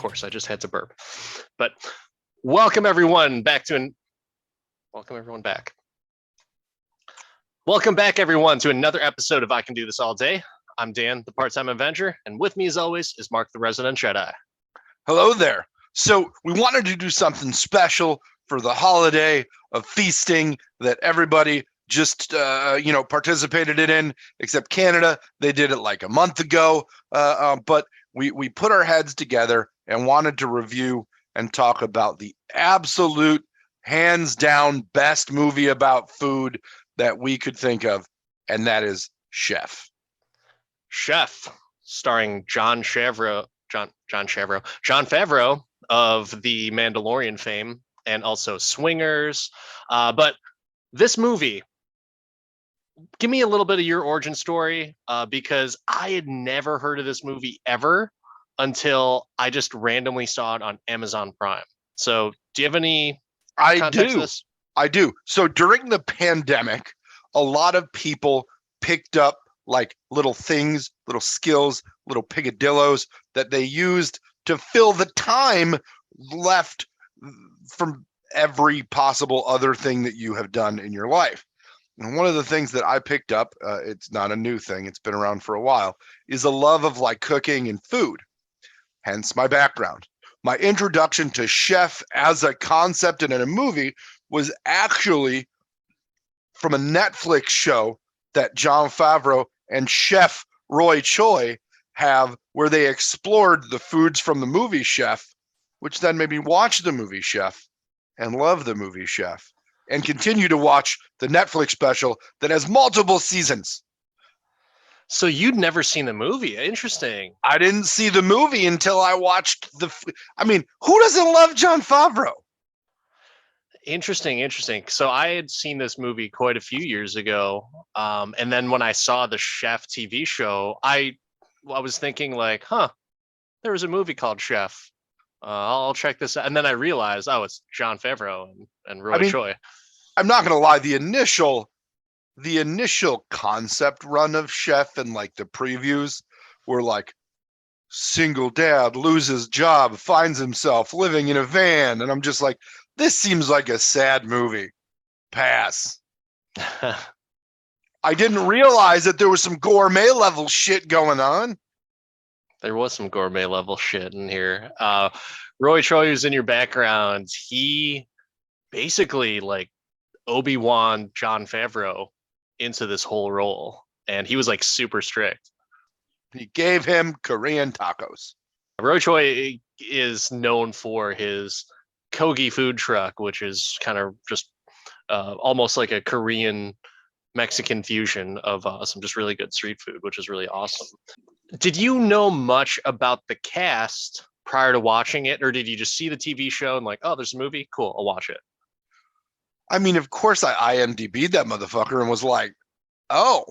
course, I just had to burp. But welcome everyone back. Welcome back, everyone, to another episode of I Can Do This All Day. I'm Dan, the part-time Avenger, and with me, as always, is Mark, the resident Jedi. Hello there. So we wanted to do something special for the holiday of feasting that everybody just, participated in, except Canada. They did it like a month ago, but we put our heads together and wanted to review and talk about the absolute, hands down, best movie about food that we could think of, and that is Chef. Chef, starring Jon Favreau of the Mandalorian fame, and also Swingers. But this movie, give me a little bit of your origin story, because I had never heard of this movie ever until I just randomly saw it on Amazon Prime. So do you have any context to this? I do. So during the pandemic, a lot of people picked up like little things, little skills, little piccadillos that they used to fill the time left from every possible other thing that you have done in your life. And one of the things that I picked up, it's not a new thing, it's been around for a while, is a love of like cooking and food. Hence my background. My introduction to Chef as a concept and in a movie was actually from a Netflix show that Jon Favreau and Chef Roy Choi have, where they explored the foods from the movie Chef, which then made me watch the movie Chef and love the movie Chef and continue to watch the Netflix special that has multiple seasons. So you'd never seen the movie? Interesting. I didn't see the movie until I watched who doesn't love Jon Favreau? Interesting. So I had seen this movie quite a few years ago. And then when I saw the Chef TV show, I was thinking like, there was a movie called Chef. I'll check this out. And then I realized, it's Jon Favreau and Roy Choi. I'm not going to lie. The initial concept run of Chef and like the previews were like, single dad loses job, finds himself living in a van. And I'm just like, this seems like a sad movie. Pass. I didn't realize that there was some gourmet level shit going on. There was some gourmet level shit in here. Roy Choi, who's in your background, he basically like Obi-Wan Jon Favreau into this whole role. And he was like super strict. He gave him Korean tacos. Roy Choi is known for his Kogi food truck, which is kind of just almost like a Korean Mexican fusion of some just really good street food, which is really awesome. Did you know much about the cast prior to watching it, or did you just see the TV show and like, oh, there's a movie? Cool, I'll watch it. I mean, of course I IMDb'd that motherfucker and was like, oh.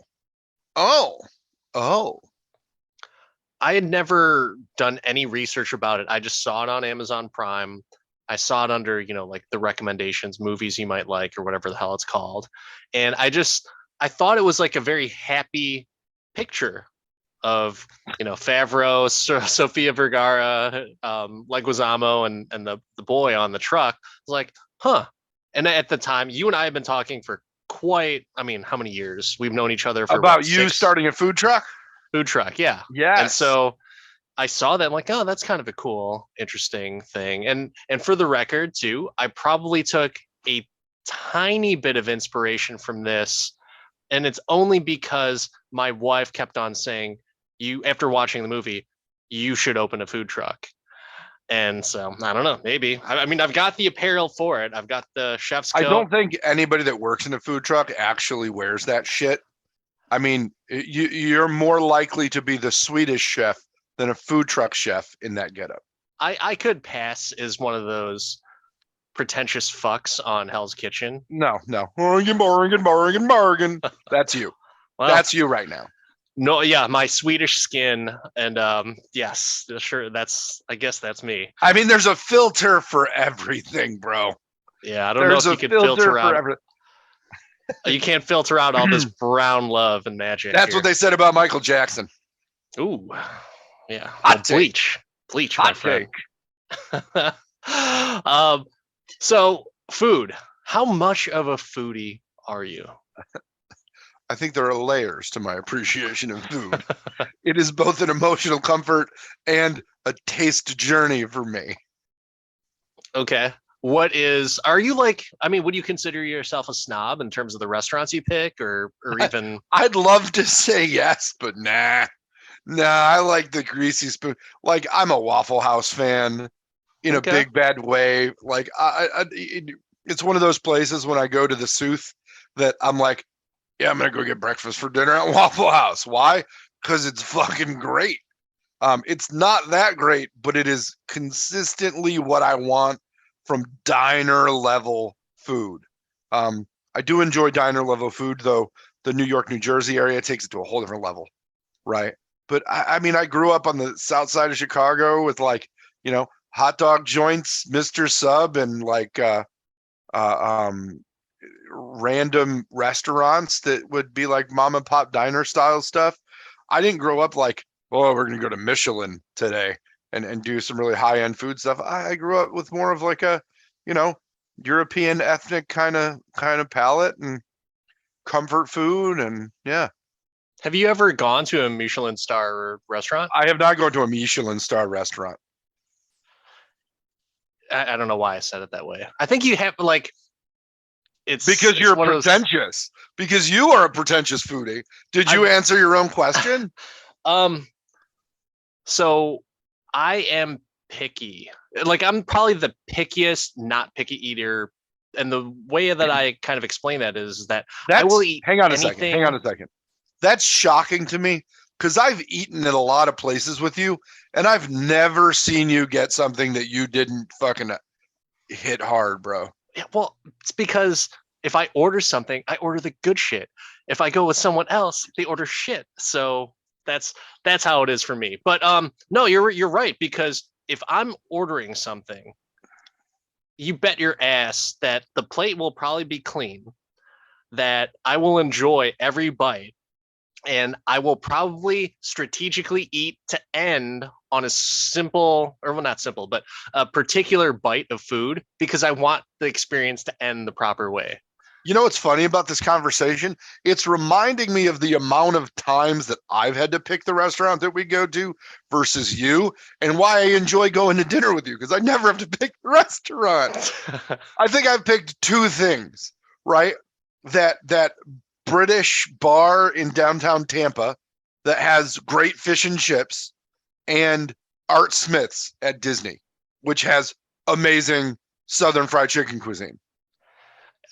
I had never done any research about it. I just saw it on Amazon Prime. I saw it under, like the recommendations, movies you might like, or whatever the hell it's called. And I thought it was like a very happy picture of, Favreau, Sofia Vergara, Leguizamo, and the boy on the truck. I was like, And at the time, you and I have been talking for how many years? We've known each other for about you starting a food truck? Food truck, yeah. Yeah. And so I saw that, I'm like, oh, that's kind of a cool, interesting thing. And for the record, too, I probably took a tiny bit of inspiration from this. And it's only because my wife kept on saying, after watching the movie, you should open a food truck. And so, I don't know, maybe. I mean, I've got the apparel for it. I've got the chef's coat. I don't think anybody that works in a food truck actually wears that shit. I mean, you're more likely to be the Swedish chef than a food truck chef in that getup. I could pass as one of those pretentious fucks on Hell's Kitchen. No. Bargain. That's you. Well, that's you right now. No, yeah, my Swedish skin, and yes, sure, I guess that's me. I mean, there's a filter for everything, bro. Yeah, I don't know if you could filter out. You can't filter out all this brown love and magic. That's what they said about Michael Jackson. Ooh, yeah. Hot bleach, Hot my friend. take. um, so food. How much of a foodie are you? I think there are layers to my appreciation of food. It is both an emotional comfort and a taste journey for me. Okay. Are you like, I mean, would you consider yourself a snob in terms of the restaurants you pick or even, I'd love to say yes, but nah. Nah, I like the greasy spoon. Like I'm a Waffle House fan in a okay. big bad way. Like it's one of those places when I go to the Sooth that I'm like, yeah, I'm gonna go get breakfast for dinner at Waffle House. Why? Because it's fucking great. It's not that great, but it is consistently what I want from diner level food. I do enjoy diner level food, though. The New York, New Jersey area takes it to a whole different level, right? But I mean, I grew up on the south side of Chicago with like, hot dog joints, Mr. Sub, and like uh, um, random restaurants that would be like mom and pop diner style stuff. I didn't grow up like, oh, we're gonna go to Michelin today and do some really high end food stuff. I grew up with more of like a, you know, European ethnic kind of palate and comfort food and yeah. Have you ever gone to a Michelin star restaurant? I have not gone to a Michelin star restaurant I don't know why I said it that way. I think you have like, because it's you're one of those, pretentious. Because you are a pretentious foodie. Did you answer your own question? um, so I am picky. Like I'm probably the pickiest, not picky eater. And the way that I kind of explain that is that I will That's eat hang on a second. Hang on anything. a second. That's shocking to me because I've eaten at a lot of places with you and I've never seen you get something that you didn't fucking hit hard, bro. Yeah, well, it's because if I order something, I order the good shit. If I go with someone else, they order shit. So that's that's how it is for me. But no, you're right because if I'm ordering something, you bet your ass that the plate will probably be clean, that I will enjoy every bite, and I will probably strategically eat to end on a simple, or well, not simple, but a particular bite of food because I want the experience to end the proper way. You know what's funny about this conversation? It's reminding me of the amount of times that I've had to pick the restaurant that we go to versus you, and why I enjoy going to dinner with you because I never have to pick the restaurant. I think I've picked two things, right? That British bar in downtown Tampa that has great fish and chips, and Art Smith's at Disney, which has amazing Southern fried chicken cuisine.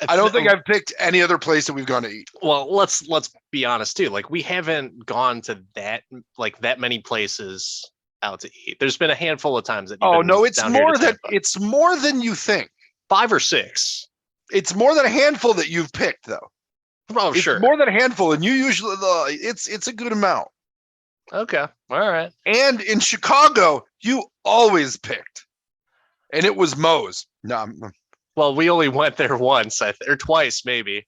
I don't think I've picked any other place that we've gone to eat. Well, let's be honest too. Like we haven't gone to that many places out to eat. There's been a handful of times that you've Oh been no, it's down here to more that Tampa. it's more than you think. 5 or 6. It's more than a handful that you've picked, though. Oh, It's sure. more than a handful, and you usually it's a good amount. Okay. All right. And in Chicago, you always picked, and it was Moe's. No, Well, we only went there once, or twice, maybe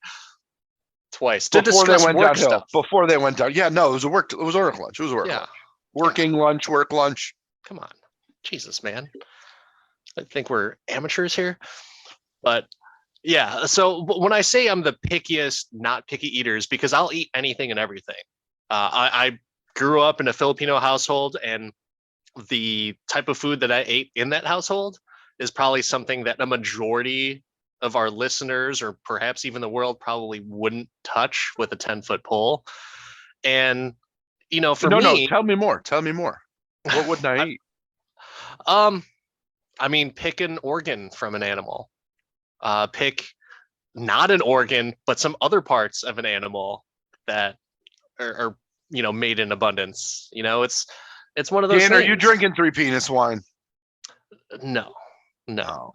twice, to before they discuss went work downhill. stuff. Before they went down, yeah, no, it was a work lunch. It was a work Yeah. lunch, working lunch, work lunch. Come on, Jesus, man. I think we're amateurs here, but yeah. So when I say I'm the pickiest, not picky eaters, because I'll eat anything and everything. I grew up in a Filipino household, and the type of food that I ate in that household is probably something that a majority of our listeners, or perhaps even the world, probably wouldn't touch with a 10-foot pole. And for No, me, tell me more. Tell me more. What wouldn't I eat? um, I mean, pick an organ from an animal. Pick not an organ, but some other parts of an animal that are made in abundance. It's one of those Dan, are you things. drinking three penis wine? No, no. Oh.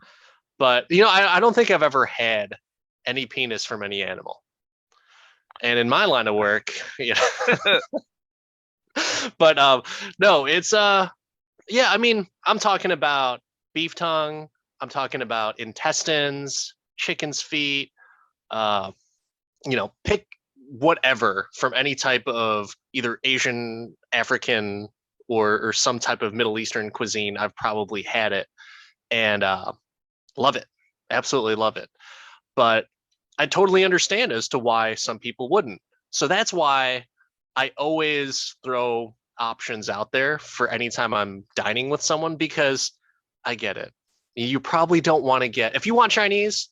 But I don't think I've ever had any penis from any animal. And in my line of work, but no, it's yeah, I mean, I'm talking about beef tongue, I'm talking about intestines, chicken's feet, uh, pick whatever from any type of either Asian, African, or some type of Middle Eastern cuisine, I've probably had it and love it. Absolutely love it. But I totally understand as to why some people wouldn't. So that's why I always throw options out there for anytime I'm dining with someone, because I get it. You probably don't want to get, if you want Chinese,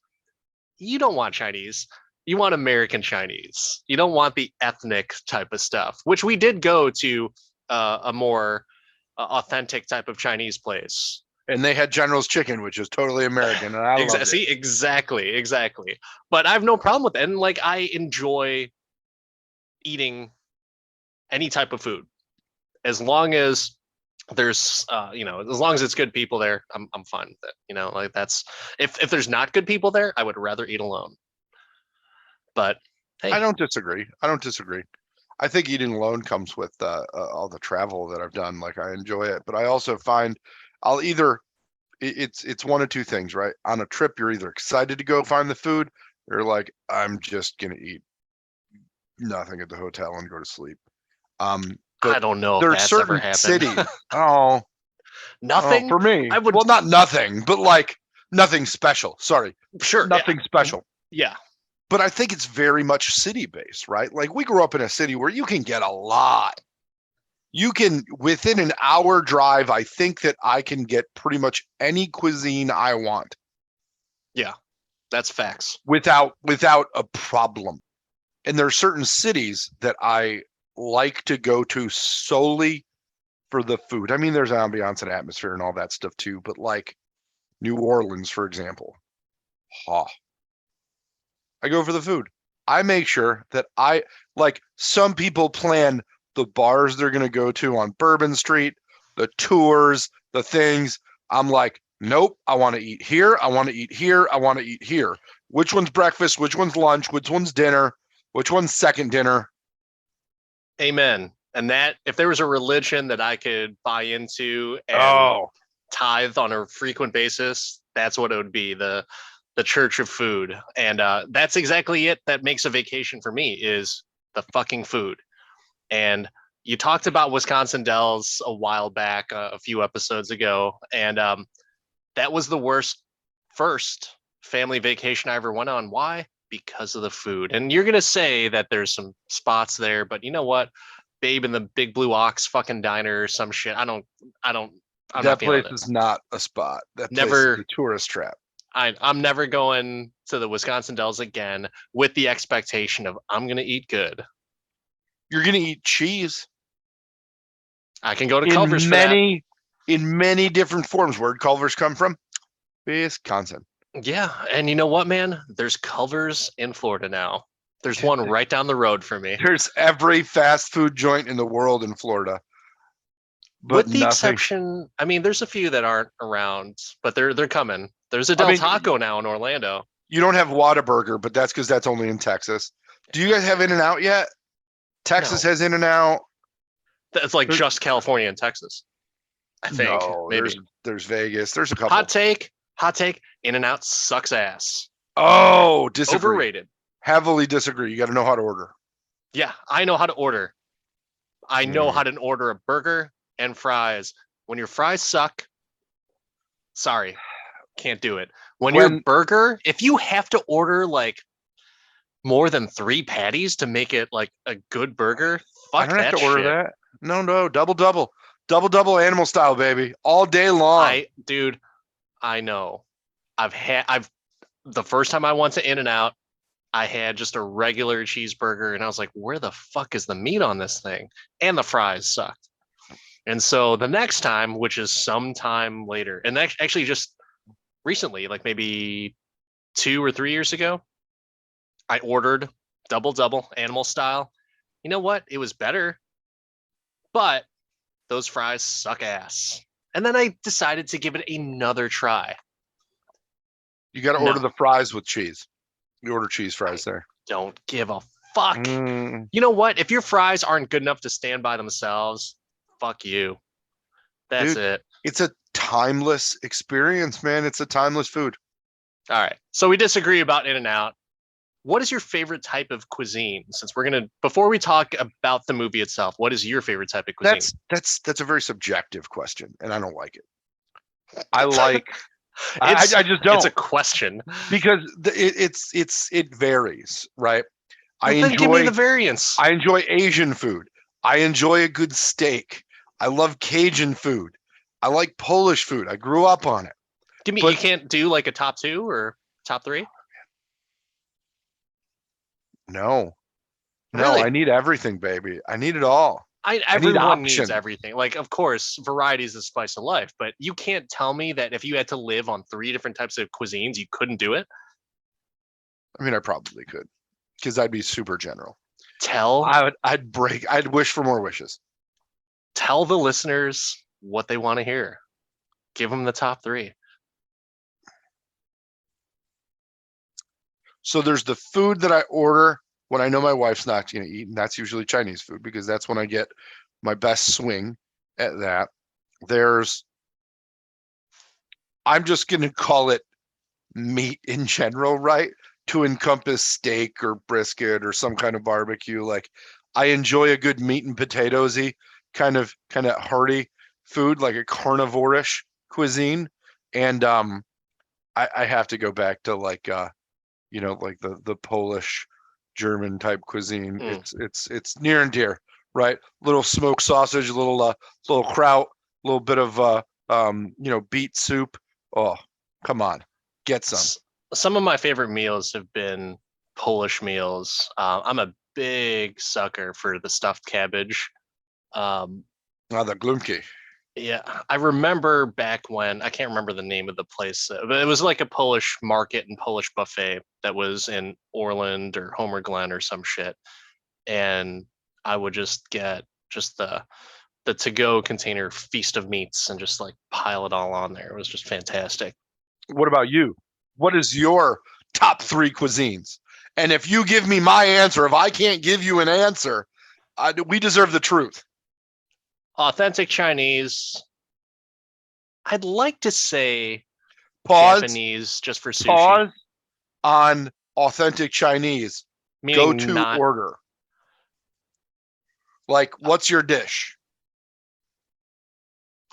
you don't want Chinese. You want American Chinese. You don't want the ethnic type of stuff, which we did go to a more authentic type of Chinese place. And they had General's chicken, which is totally American, and I loved it. See, exactly. But I have no problem with it. And like, I enjoy eating any type of food as long as there's as long as it's good people there, I'm fine with it. Like, that's, if there's not good people there, I would rather eat alone. But hey, I don't disagree. I think eating alone comes with all the travel that I've done. Like, I enjoy it, but I also find I'll either it's one of two things, right? On a trip, you're either excited to go find the food, or like, I'm just gonna eat nothing at the hotel and go to sleep. But I don't know if there are that's ever certain happened. cities. Oh, Nothing for me. I would, Well, not nothing, but like nothing special. Sorry, sure, nothing special. yeah. But I think it's very much city based, right? Like, we grew up in a city where you can get a lot. You can, within an hour drive, I think that I can get pretty much any cuisine I want Yeah, that's facts. without a problem. And there are certain cities that I like to go to solely for the food. I mean, there's ambiance and atmosphere and all that stuff too, but like New Orleans, for example, I go for the food. I make sure that like, some people plan the bars they're going to go to on Bourbon Street, the tours, the things. I'm like, nope, I want to eat here. I want to eat here. I want to eat here. Which one's breakfast? Which one's lunch? Which one's dinner? Which one's second dinner? Amen. And that, if there was a religion that I could buy into and tithe on a frequent basis, that's what it would be, the church of food. And that's exactly it that makes a vacation for me, is the fucking food. And you talked about Wisconsin Dells a while back, a few episodes ago, and that was the worst first family vacation I ever went on. Why? Because of the food. And you're gonna say that there's some spots there, but you know what? Babe in the Big Blue Ox fucking diner or some shit. I'm that place is not a spot. That place is a tourist trap. I'm never going to the Wisconsin Dells again with the expectation of I'm gonna eat good. You're gonna eat cheese. I can go to Culver's in many different forms. Where'd Culver's come from? Wisconsin. Yeah, and you know what, man? There's Culver's in Florida now. There's one right down the road for me. There's every fast food joint in the world in Florida. But with the exception, I mean, there's a few that aren't around, but they're coming. There's a Del Taco now in Orlando. You don't have Whataburger, but that's because that's only in Texas. Do you guys have In-N-Out yet? Texas has In-N-Out. That's like just California and Texas, I think. No, maybe. There's Vegas. There's a couple. Hot take. In-N-Out sucks ass. Oh, disagree. Overrated. Heavily disagree. You got to know how to order. Yeah, I know how to order. I know how to order a burger and fries. When your fries suck, sorry, can't do it. When your burger, if you have to order like more than 3 patties to make it like a good burger, fuck I don't that have to order shit. that. No, double animal style, baby, all day long. I know. I've the first time I went to In-N-Out, I had just a regular cheeseburger, and I was like, where the fuck is the meat on this thing? And the fries sucked. And so the next time, which is sometime later, and actually just recently, like maybe 2 or 3 years ago, I ordered double animal style. You know what? It was better, but those fries suck ass. And then I decided to give it another try. You got to order the fries with cheese. You order cheese fries there. Don't give a fuck. You know what? If your fries aren't good enough to stand by themselves, fuck you. That's it. It's a timeless experience, man. It's a timeless food. All right. So we disagree about In-N-Out. what is your favorite type of cuisine? Since before we talk about the movie itself, what is your favorite type of cuisine? That's a very subjective question, and I don't like it. I like. I just don't. It's a question because it varies, right? Well, then give me the variance. I enjoy Asian food. I enjoy a good steak. I love Cajun food. I like Polish food. I grew up on it. You can't do like a top 2 or top 3? No. Really? I need everything, baby. I need it all. Everyone needs everything. Like, of course, variety is the spice of life, but you can't tell me that if you had to live on 3 different types of cuisines, you couldn't do it. I mean, I probably could, because I'd be super general. I'd wish for more wishes. Tell the listeners what they want to hear. Give them the top 3. So there's the food that I order when I know my wife's not going to eat, and that's usually Chinese food, because that's when I get my best swing at that. I'm just going to call it meat in general, right? To encompass steak or brisket or some kind of barbecue. Like, I enjoy a good meat and potatoesy kind of hearty food, like a carnivore-ish cuisine. And I have to go back to like the Polish, German type cuisine. It's near and dear, right? Little smoked sausage, little kraut, a little bit of beet soup. Oh, come on, get some. Some of my favorite meals have been Polish meals. I'm a big sucker for the stuffed cabbage. The glumki. Yeah, I remember back when, I can't remember the name of the place, but it was like a Polish market and Polish buffet that was in Orland or Homer Glen or some shit. And I would just get just the to-go container feast of meats and just like pile it all on there. It was just fantastic. What about you? What is your top 3 cuisines? And if you give me my answer, if I can't give you an answer, we deserve the truth. Authentic Chinese. I'd like to say Japanese, just for sushi. Pause on authentic Chinese. Meaning go to order. Like, what's your dish?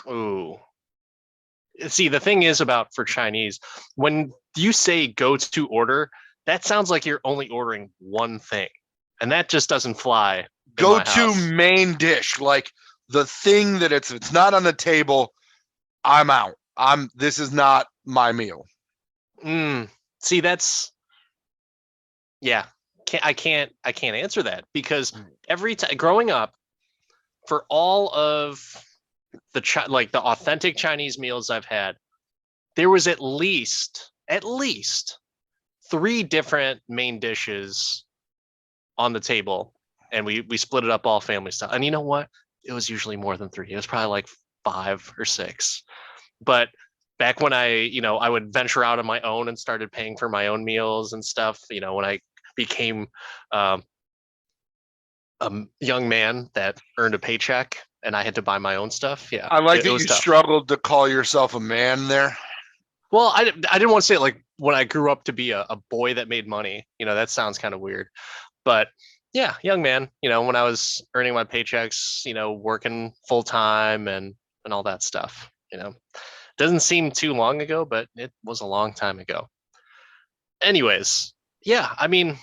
Ooh. See, the thing is for Chinese, when you say go to order, that sounds like you're only ordering one thing. And that just doesn't fly. Go to main dish, like the thing that it's not on the table, I'm out. This is not my meal. See, that's, yeah. I can't answer that, because every time growing up, for all of the authentic Chinese meals I've had, there was at least 3 different main dishes on the table, and we split it up all family style. And you know what? It was usually more than 3. It was probably like 5 or 6. But back when I would venture out on my own and started paying for my own meals and stuff, when I became a young man that earned a paycheck and I had to buy my own stuff. Yeah. I like that you struggled to call yourself a man there. Well, I didn't want to say it like when I grew up to be a boy that made money. That sounds kind of weird. But yeah, young man, when I was earning my paychecks, working full time and all that stuff, doesn't seem too long ago, but it was a long time ago. Anyways, yeah, I mean,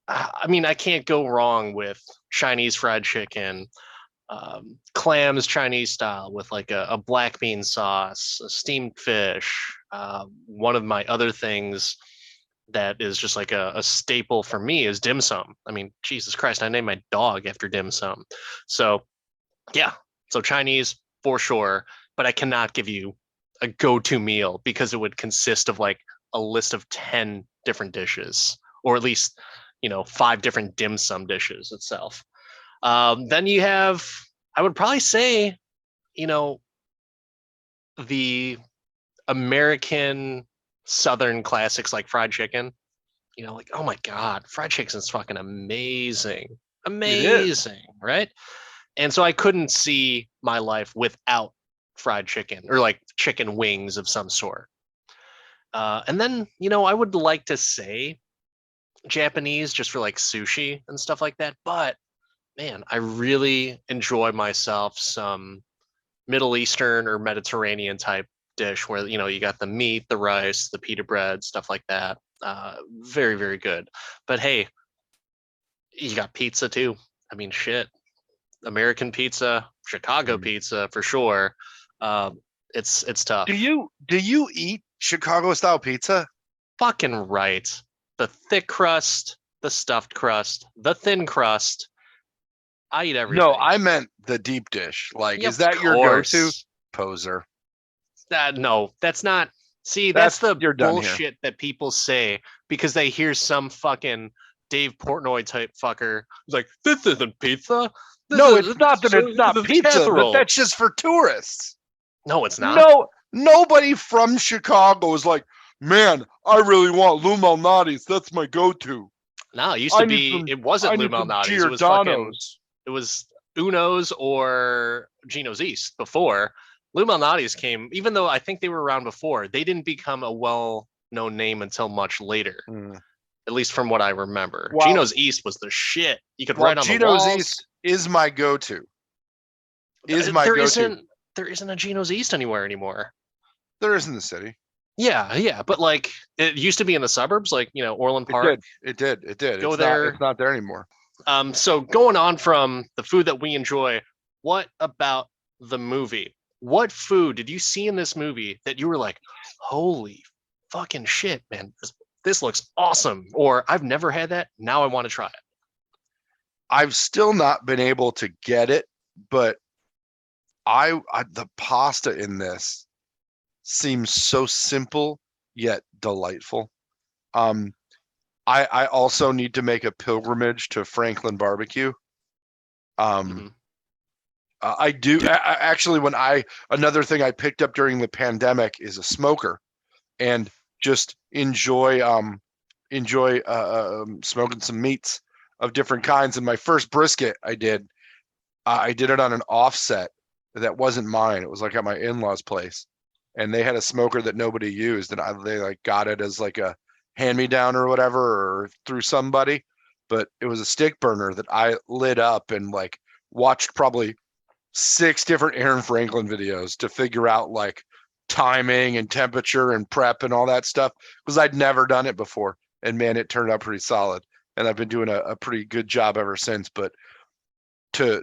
I can't go wrong with Chinese fried chicken, clams Chinese style with like a black bean sauce, a steamed fish. One of my other things that is just like a staple for me is dim sum. I mean, Jesus Christ, I named my dog after dim sum. So yeah, so Chinese for sure, but I cannot give you a go-to meal because it would consist of like a list of 10 different dishes, or at least 5 different dim sum dishes itself. Then you have, I would probably say, the American Southern classics like fried chicken. Like, oh my God, fried chicken's fucking amazing. Amazing, right? And so I couldn't see my life without fried chicken or like chicken wings of some sort. And then, I would like to say Japanese just for like sushi and stuff like that. But man, I really enjoy myself some Middle Eastern or Mediterranean type dish where you got the meat, the rice, the pita bread, stuff like that. Very, very good. But hey, you got pizza too. I mean, shit. American pizza, Chicago Mm. pizza for sure. It's Do tough. you eat Chicago style pizza? Fucking right. The thick crust, the stuffed crust, the thin crust. I eat No, everything. I meant the deep dish. Like, Yeah, is of that your go-to? course. Poser. That no, that's not. See, that's That's the you're done here. bullshit that people say because they hear some fucking Dave Portnoy type fucker who's like, "This isn't pizza. This No, is it's not that it's this not is pizza, but casserole." that's just for tourists. No, it's not. No, nobody from Chicago is like, man, I really want Lou Malnati's. That's my go-to. No, it used to I need be. some It wasn't I Lou need some Malnati's. It was fucking. Giordano's. It was Uno's or Gino's East before. Lou Malnati's came, even though I think they were around before. They didn't become a well-known name until much later. Mm. At least from what I remember. While Gino's East was the shit. You could while write on the Gino's walls. East is my go-to. Is my There go-to. isn't a Gino's East anywhere anymore. There is in the city. Yeah, yeah, but like it used to be in the suburbs, like Orland It Park. did. It did. It did. Go It's there. not there anymore. So going on from the food that we enjoy, what about the movie? What food did you see in this movie that you were like, holy fucking shit, man, this looks awesome, or I've never had that, now I want to try it? I've still not been able to get it, but I the pasta in this seems so simple yet delightful. Um, I also need to make a pilgrimage to Franklin Barbecue. Um, Mm-hmm. I do actually. Another thing I picked up during the pandemic is a smoker, and just enjoy smoking some meats of different kinds. And my first brisket I did it on an offset that wasn't mine. It was like at my in-laws' place, and they had a smoker that nobody used, and they like got it as like a hand-me-down or whatever, or through somebody. But it was a stick burner that I lit up and like watched probably 6 different Aaron Franklin videos to figure out like timing and temperature and prep and all that stuff because I'd never done it before. And man, it turned out pretty solid. And I've been doing a pretty good job ever since. But to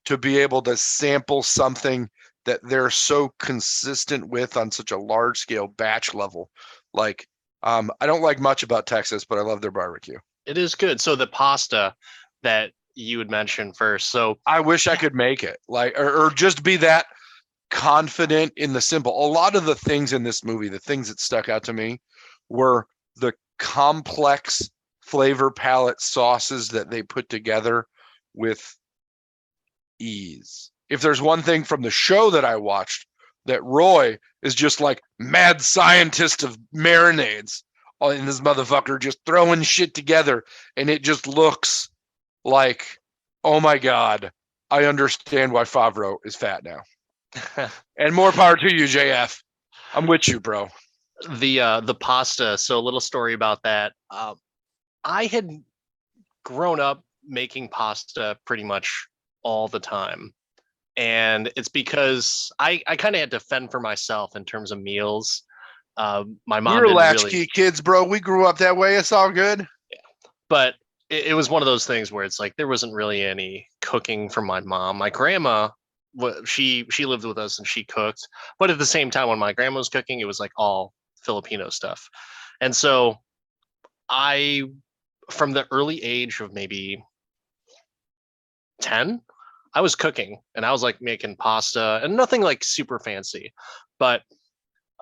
to be able to sample something that they're so consistent with on such a large scale batch level, like I don't like much about Texas, but I love their barbecue. It is good. So the pasta that you would mention first. So I wish I could make it like or just be that confident in the simple. A lot of the things in this movie, the things that stuck out to me were the complex flavor palette sauces that they put together with ease. If there's one thing from the show that I watched, that Roy is just like mad scientist of marinades and this motherfucker just throwing shit together and it just looks like, oh my God, I understand why Favreau is fat now. And more power to you, JF. I'm with you, bro. the pasta. So a little story about that. I had grown up making pasta pretty much all the time. And it's because I kind of had to fend for myself in terms of meals. My We mom were didn't really, latchkey kids, bro. We grew up that way. It's all good. but it was one of those things where it's like there wasn't really any cooking from my mom. My grandma, she lived with us and she cooked, but at the same time, when my grandma was cooking, it was like all Filipino stuff. And so I, from the early age of maybe 10, I was cooking and I was like making pasta and nothing like super fancy. But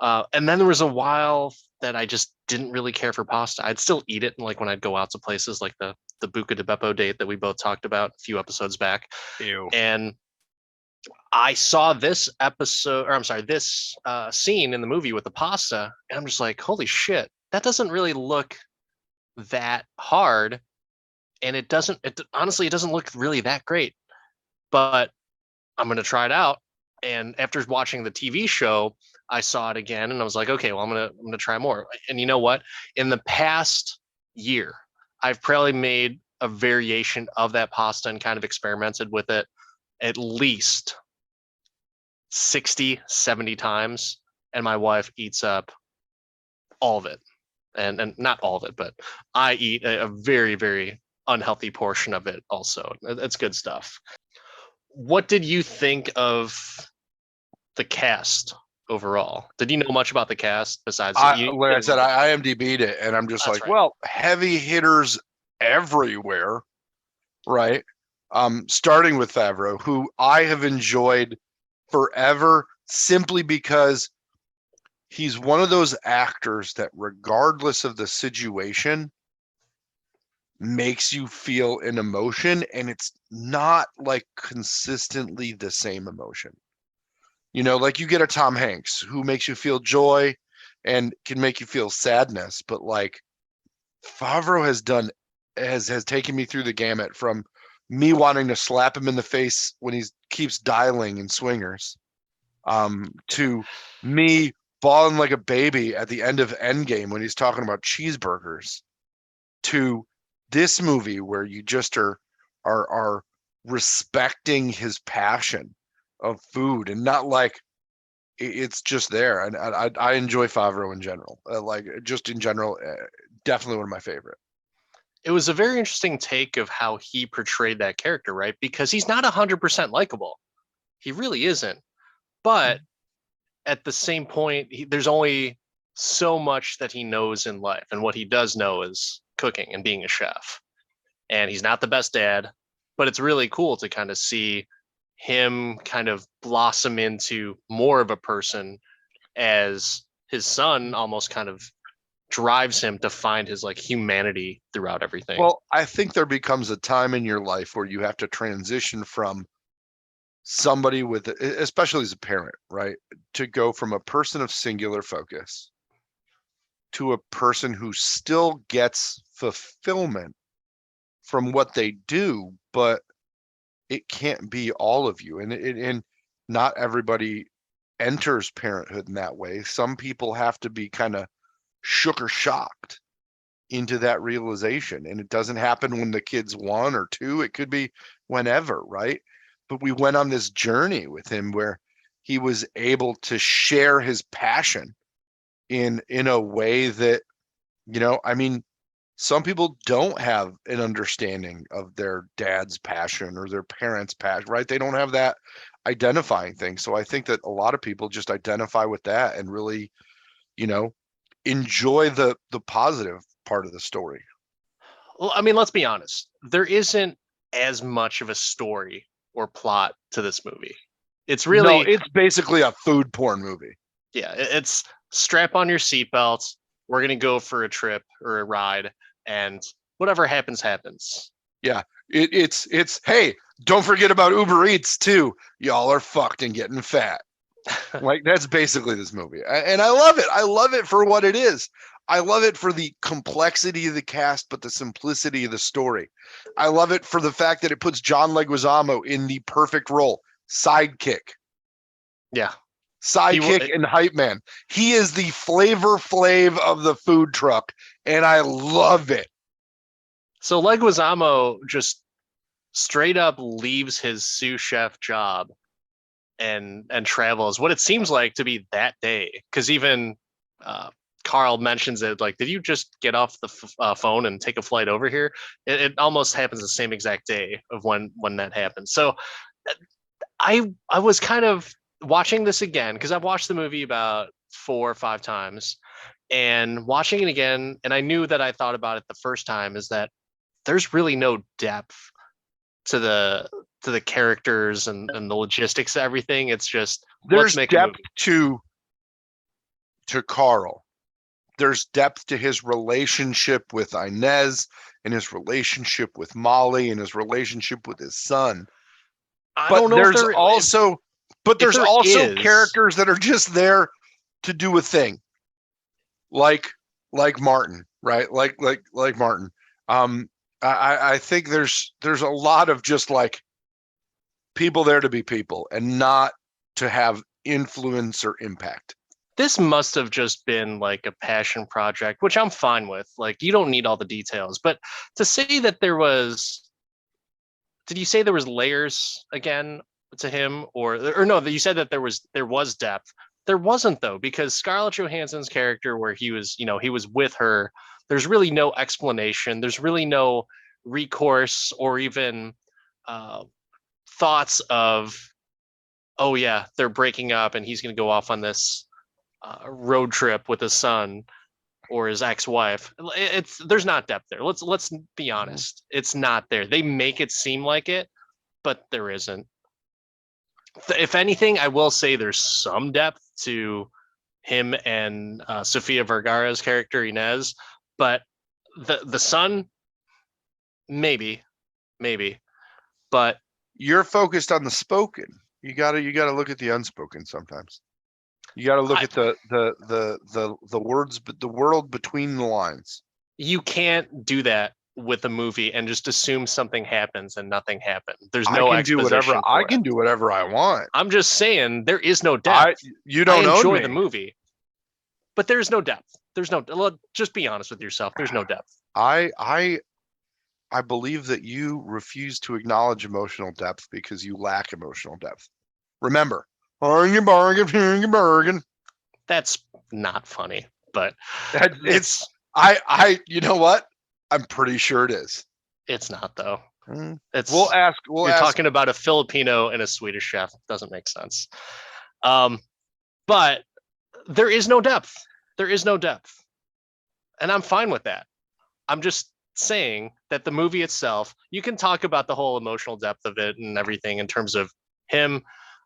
and then there was a while that I just didn't really care for pasta. I'd still eat it like when I'd go out to places like the Buca de Beppo date that we both talked about a few episodes back. Ew. And I saw this episode, or I'm sorry, this scene in the movie with the pasta, and I'm just like, holy shit, that doesn't really look that hard, and it doesn't. It honestly, it doesn't look really that great. But I'm gonna try it out. And after watching the TV show, I saw it again, and I was like, okay, well, I'm gonna try more. And you know what? In the past year, I've probably made a variation of that pasta and kind of experimented with it at least 60, 70 times. And my wife eats up all of it. And not all of it, but I eat a very, very unhealthy portion of it also. It's good stuff. What did you think of the cast overall? Did you know much about the cast besides you? Like I said, I IMDb'd it, and I'm just That's like, right. well, heavy hitters everywhere, right? Starting with Favreau, who I have enjoyed forever, simply because he's one of those actors that, regardless of the situation, makes you feel an emotion, and it's not like consistently the same emotion. Like you get a Tom Hanks who makes you feel joy and can make you feel sadness, but like Favreau has taken me through the gamut, from me wanting to slap him in the face when he keeps dialing in Swingers, to me bawling like a baby at the end of Endgame when he's talking about cheeseburgers, to this movie where you just are respecting his passion of food, and not like it's just there. And I enjoy Favreau in general, like just in general, definitely one of my favorite. It was a very interesting take of how he portrayed that character, right? Because he's not 100% likable. He really isn't. But at the same point, there's only so much that he knows in life. And what he does know is cooking and being a chef. And he's not the best dad, but it's really cool to kind of see him kind of blossom into more of a person as his son almost kind of drives him to find his like humanity throughout everything. Well, I think there becomes a time in your life where you have to transition from somebody with, especially as a parent, right, to go from a person of singular focus to a person who still gets fulfillment from what they do, but it can't be all of you. And not everybody enters parenthood in that way. Some people have to be kind of shook or shocked into that realization. And it doesn't happen when the kid's 1 or 2. It could be whenever, right? But we went on this journey with him where he was able to share his passion in a way that, I mean, some people don't have an understanding of their dad's passion or their parents' passion, right? They don't have that identifying thing. So I think that a lot of people just identify with that and really, enjoy the positive part of the story. Well, I mean, let's be honest. There isn't as much of a story or plot to this movie. It's No, really, it's basically a food porn movie. yeah, it's strap on your seatbelts. We're going to go for a trip or a ride, and whatever happens, happens. Yeah, it's hey, don't forget about Uber Eats too. Y'all are fucked and getting fat. Like that's basically this movie, and I love it. I love it for what it is. I love it for the complexity of the cast, but the simplicity of the story. I love it for the fact that it puts John Leguizamo in the perfect role, sidekick, Yeah. sidekick, and hype man. He is the Flavor Flav of the food truck, and I love it. So Leguizamo just straight up leaves his sous chef job and travels what it seems like to be that day. Because even Carl mentions it, like, did you just get off the phone and take a flight over here? It almost happens the same exact day of when that happens. So I was kind of watching this again because I've watched the movie about 4 or 5 times, and watching it again, and I knew that I thought about it the first time, is that there's really no depth to the characters and the logistics of everything. It's just There's let's make depth a movie. to Carl. There's depth to his relationship with Inez, and his relationship with Molly, and his relationship with his son. I But don't know there's also if there is. characters that are just there to do a thing. Like Martin, right? Like Martin. I think there's a lot of just like people there to be people and not to have influence or impact. This must have just been like a passion project, which I'm fine with. Like, you don't need all the details, but to say that there was, did you say there was layers again to him, or no? You said that there was depth. There wasn't though, because Scarlett Johansson's character, where he was, he was with her. There's really no explanation. There's really no recourse or even uh, thoughts of, oh yeah, they're breaking up and he's going to go off on this road trip with his son or his ex-wife. There's not depth there. Let's be honest. It's not there. They make it seem like it, but there isn't. If anything, I will say there's some depth to him and Sofia Vergara's character Inez, but the son, maybe, maybe, but You're focused on the spoken. You gotta look at the unspoken sometimes. You gotta look I, at the words, but the world between the lines. you can't do that with a movie and just assume something happens and nothing happened. There's I no can do whatever exposition I for it. can do whatever I want. I'm just saying there is no depth. You I don't own enjoy me. the movie, but there's no depth. There's no. Just be honest with yourself. There's no depth. I believe that you refuse to acknowledge emotional depth because you lack emotional depth. Remember, bargain, bargain, bargain. That's not funny, but It's I you know what? I'm pretty sure it is. it's not though. Mm. It's We'll you're ask. talking about a Filipino and a Swedish chef. It doesn't make sense. Um, but there is no depth. There is no depth, and I'm fine with that. I'm just saying that the movie itself, you can talk about the whole emotional depth of it and everything in terms of him,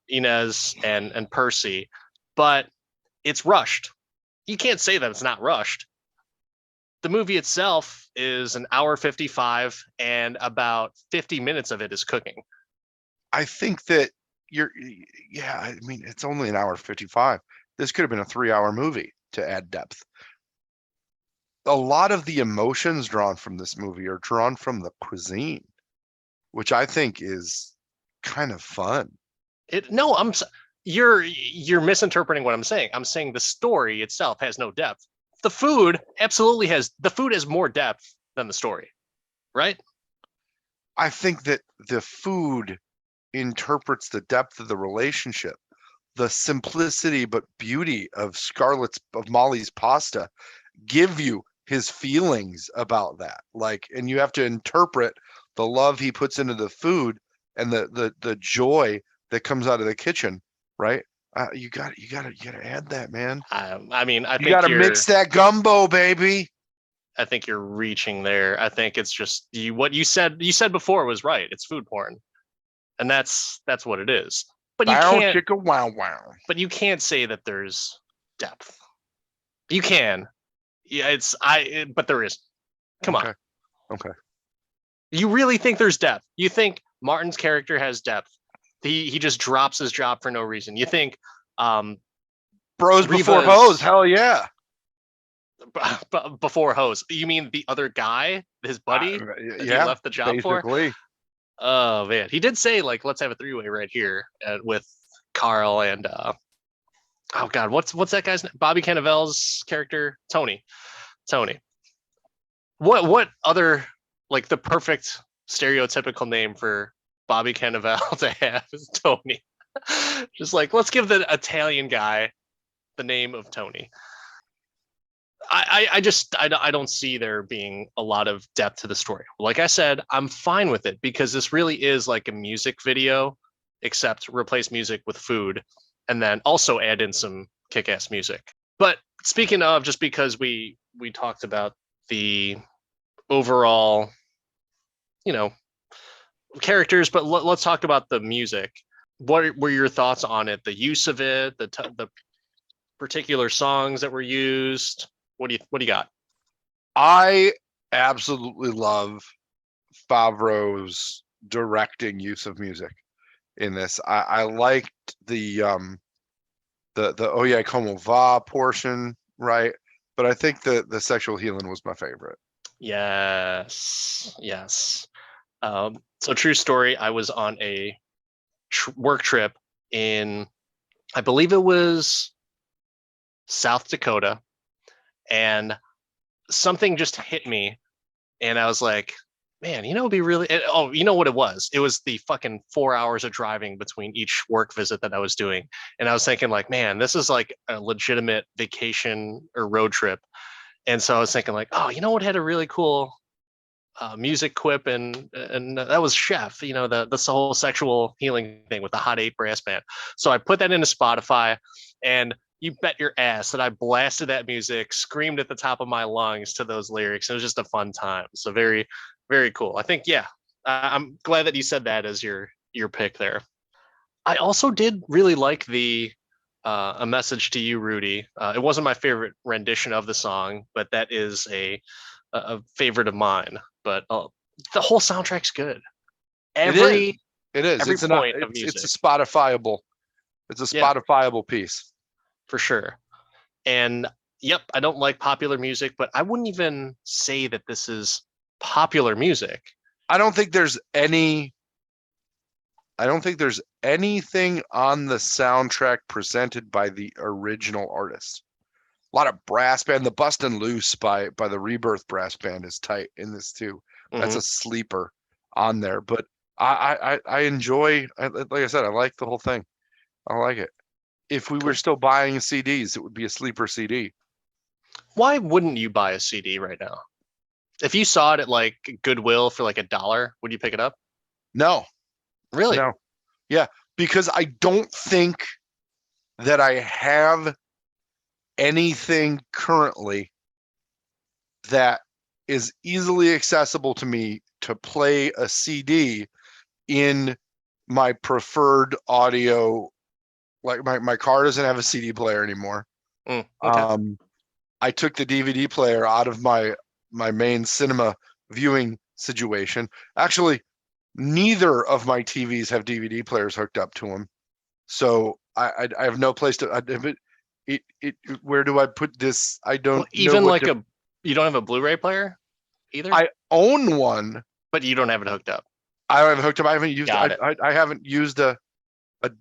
Inez, and Percy, but it's rushed. You can't say that it's not rushed. The movie itself is an hour 55 and about 50 minutes of it is cooking. I think that yeah, I mean, it's only an hour 55. This could have been a 3-hour movie to add depth. A lot of the emotions drawn from this movie are drawn from the cuisine, which I think is kind of fun. It no, you're misinterpreting what I'm saying. I'm saying the story itself has no depth. The food absolutely has more depth than the story, right? I think that the food interprets the depth of the relationship, the simplicity but beauty of Molly's pasta give you his feelings about that. Like, and you have to interpret the love he puts into the food and the joy that comes out of the kitchen, right? You gotta add that, man. I mean, You gotta mix that gumbo, baby. I think you're reaching there. I think it's just what you said before was right. It's food porn. And that's what it is. But you Bow can't chicka wow wow. but you can't say that there's depth. You can. Yeah, but there is. Come Okay. on. Okay. You really think there's depth? You think Martin's character has depth? He just drops his job for no reason. You think Bros before hoes, hell yeah. Before hose? You mean the other guy, his buddy, that he left the job basically. for? Oh man, he did say like, let's have a three-way right here with Carl and oh god, what's that guy's name? Bobby Cannavale's character, Tony. Tony. What other, like, the perfect stereotypical name for Bobby Cannavale to have is Tony. Just like, let's give the Italian guy the name of Tony. I don't see there being a lot of depth to the story. Like I said, I'm fine with it because this really is like a music video, except replace music with food and then also add in some kick-ass music. But speaking of, just because we talked about the overall, characters, but let's talk about the music. What were your thoughts on it? The use of it, the particular songs that were used. What do you got? I absolutely love Favreau's directing use of music in this. I liked the Oh yeah, como va portion, right? But I think the sexual healing was my favorite. Yes. So true story. I was on a work trip in, I believe it was South Dakota, and something just hit me, and I was like, man, it'd be really. Oh, you know what it was? It was the fucking 4 hours of driving between each work visit that I was doing, and I was thinking like, man, this is like a legitimate vacation or road trip. And so I was thinking like, oh, you know what had a really cool music quip, and that was Chef. That's the whole sexual healing thing with the Hot 8 brass band. So I put that into Spotify, and you bet your ass that I blasted that music, screamed at the top of my lungs to those lyrics. It was just a fun time. So very, very cool. I think, yeah, I'm glad that you said that as your pick there. I also did really like the A Message to You, Rudy. It wasn't my favorite rendition of the song, but that is a favorite of mine. But the whole soundtrack's good. It is. Every It is. every It's point of it's a music. Spotifyable. It's a Yeah, Spotifyable piece. for sure. And yep, I don't like popular music, but I wouldn't even say that this is popular music. I don't think there's any. I don't think there's anything on the soundtrack presented by the original artist. A lot of brass band. The Bustin' Loose by the Rebirth brass band is tight in this too. That's Mm-hmm. a sleeper on there. But I enjoy. Like I said, I like the whole thing. I like it. If we were Cool. still buying CDs, it would be a sleeper CD. Why wouldn't you buy a CD right now? If you saw it at like Goodwill for like $1, would you pick it up? No, Really? no, yeah, because I don't think that I have anything currently that is easily accessible to me to play a CD in my preferred audio. Like my car doesn't have a CD player anymore. Okay. I took the DVD player out of my main cinema viewing situation. Actually, neither of my TVs have DVD players hooked up to them, so I have no place to. Where do I put this? I Well, don't know even what like to. you don't have a Blu-ray player either, I own one. but you don't have it hooked up. I haven't hooked up. I haven't used. Got it. I haven't used a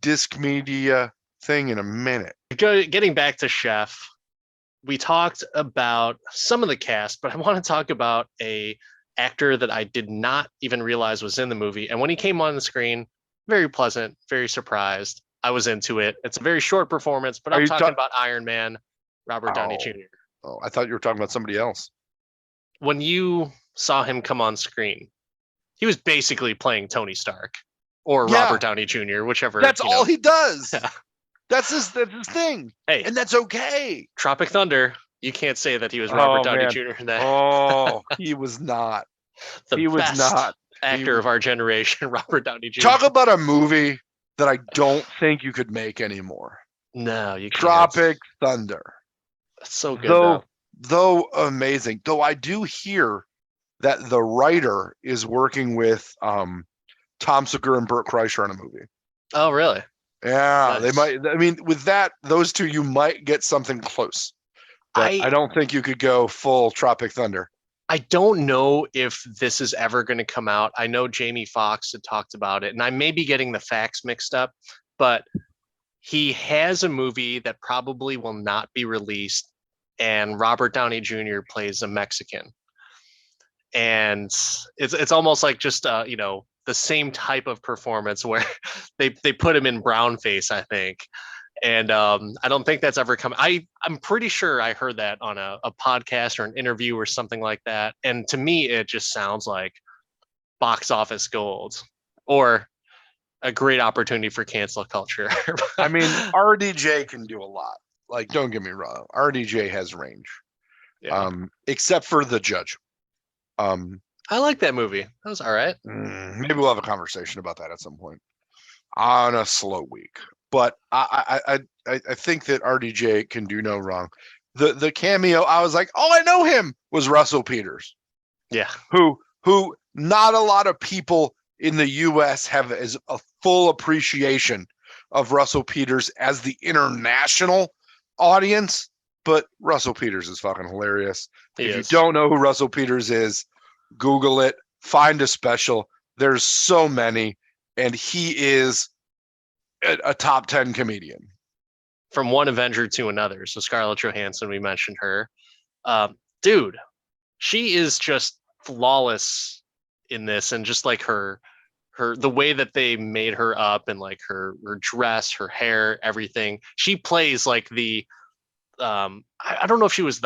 disc media thing in a minute. Getting back to Chef, we talked about some of the cast, but I want to talk about a actor that I did not even realize was in the movie. And when he came on the screen, very pleasant, very surprised. I was into it. It's a very short performance, but Are I'm you talking talking? about Iron Man, Robert Downey Oh, Jr. oh, I thought you were talking about somebody else. When you saw him come on screen, he was basically playing Tony Stark or Yeah, Robert Downey Jr., whichever, that's all he does. Yeah. That's his thing, Hey, and that's okay. Tropic Thunder, you can't say that he was Robert Oh Downey man. Jr. in that. Oh, he was not. The He was best not. actor of our generation, Robert Downey Jr. Talk about a movie that I don't think you could make anymore. No, you can't. Tropic Thunder. That's so good Though though. though amazing. Though I do hear that the writer is working with Tom Segura and Burt Kreischer on a movie. Oh, really? Yeah, they Nice. might. I mean, with that, those two, you might get something close. But I I don't think you could go full Tropic Thunder. I don't know if this is ever going to come out. I know Jamie Foxx had talked about it, and I may be getting the facts mixed up, but he has a movie that probably will not be released, and Robert Downey Jr. plays a Mexican. And it's almost like just the same type of performance where they put him in brown face, I think. And I don't think that's ever come. I'm pretty sure I heard that on a podcast or an interview or something like that. And to me, it just sounds like box office gold or a great opportunity for cancel culture. I mean, RDJ can do a lot. Like, don't get me wrong, RDJ has range. Yeah, Except for The Judge. I like that movie. That was all right. Maybe we'll have a conversation about that at some point on a slow week. But I think that RDJ can do no wrong. The cameo, I was like, oh, I know him, was Russell Peters, Yeah, who not a lot of people in the U.S. have as a full appreciation of Russell Peters as the international audience. But Russell Peters is fucking hilarious. he If you is. don't know who Russell Peters is, Google it, find a special. There's so many, and he is a top 10 comedian. from one Avenger to another. So Scarlett Johansson, we mentioned her. Dude, she is just flawless in this, and just like the way that they made her up, and like her dress, her hair, everything. She plays like the I don't know if she wasn't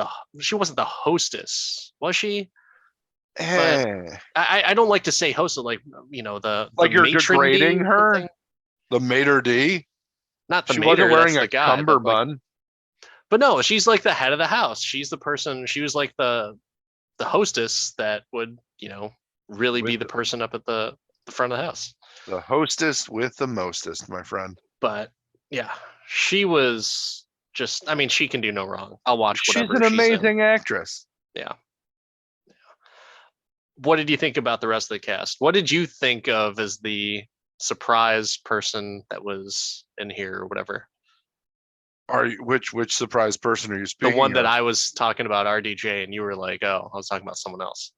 the hostess, was she? But Eh. I don't like to say hostess, like, the Like you're matron d degrading or her? something. The maitre d? Not the She wasn't mater, that's wearing the a guy, cummerbund. but no, she's like the head of the house. She's the person. She was like the hostess that would, really be With the person up at the front of the house. the hostess with the mostest, my friend. But yeah, she was just. I mean, she can do no wrong. I'll watch She's whatever an she's in. amazing actress. Yeah. What did you think about the rest of the cast? What did you think of as the surprise person that was in here or whatever? Which surprise person are you The speaking one that of? I was talking about, RDJ, and you were like, "Oh, I was talking about someone else."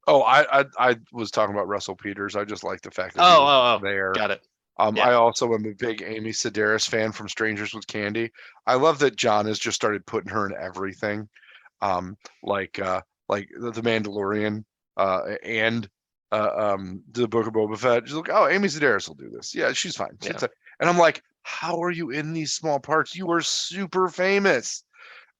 Oh, I was talking about Russell Peters. I just like the fact that he Oh, was oh, oh, there. got it. I Yeah, also am a big Amy Sedaris fan from Strangers with Candy. I love that John has just started putting her in everything, um, like the Mandalorian, and the Book of Boba Fett. Just like, oh, Amy Sedaris will do this. Yeah, she's fine. yeah. And I'm like, how are you in these small parts? You are super famous.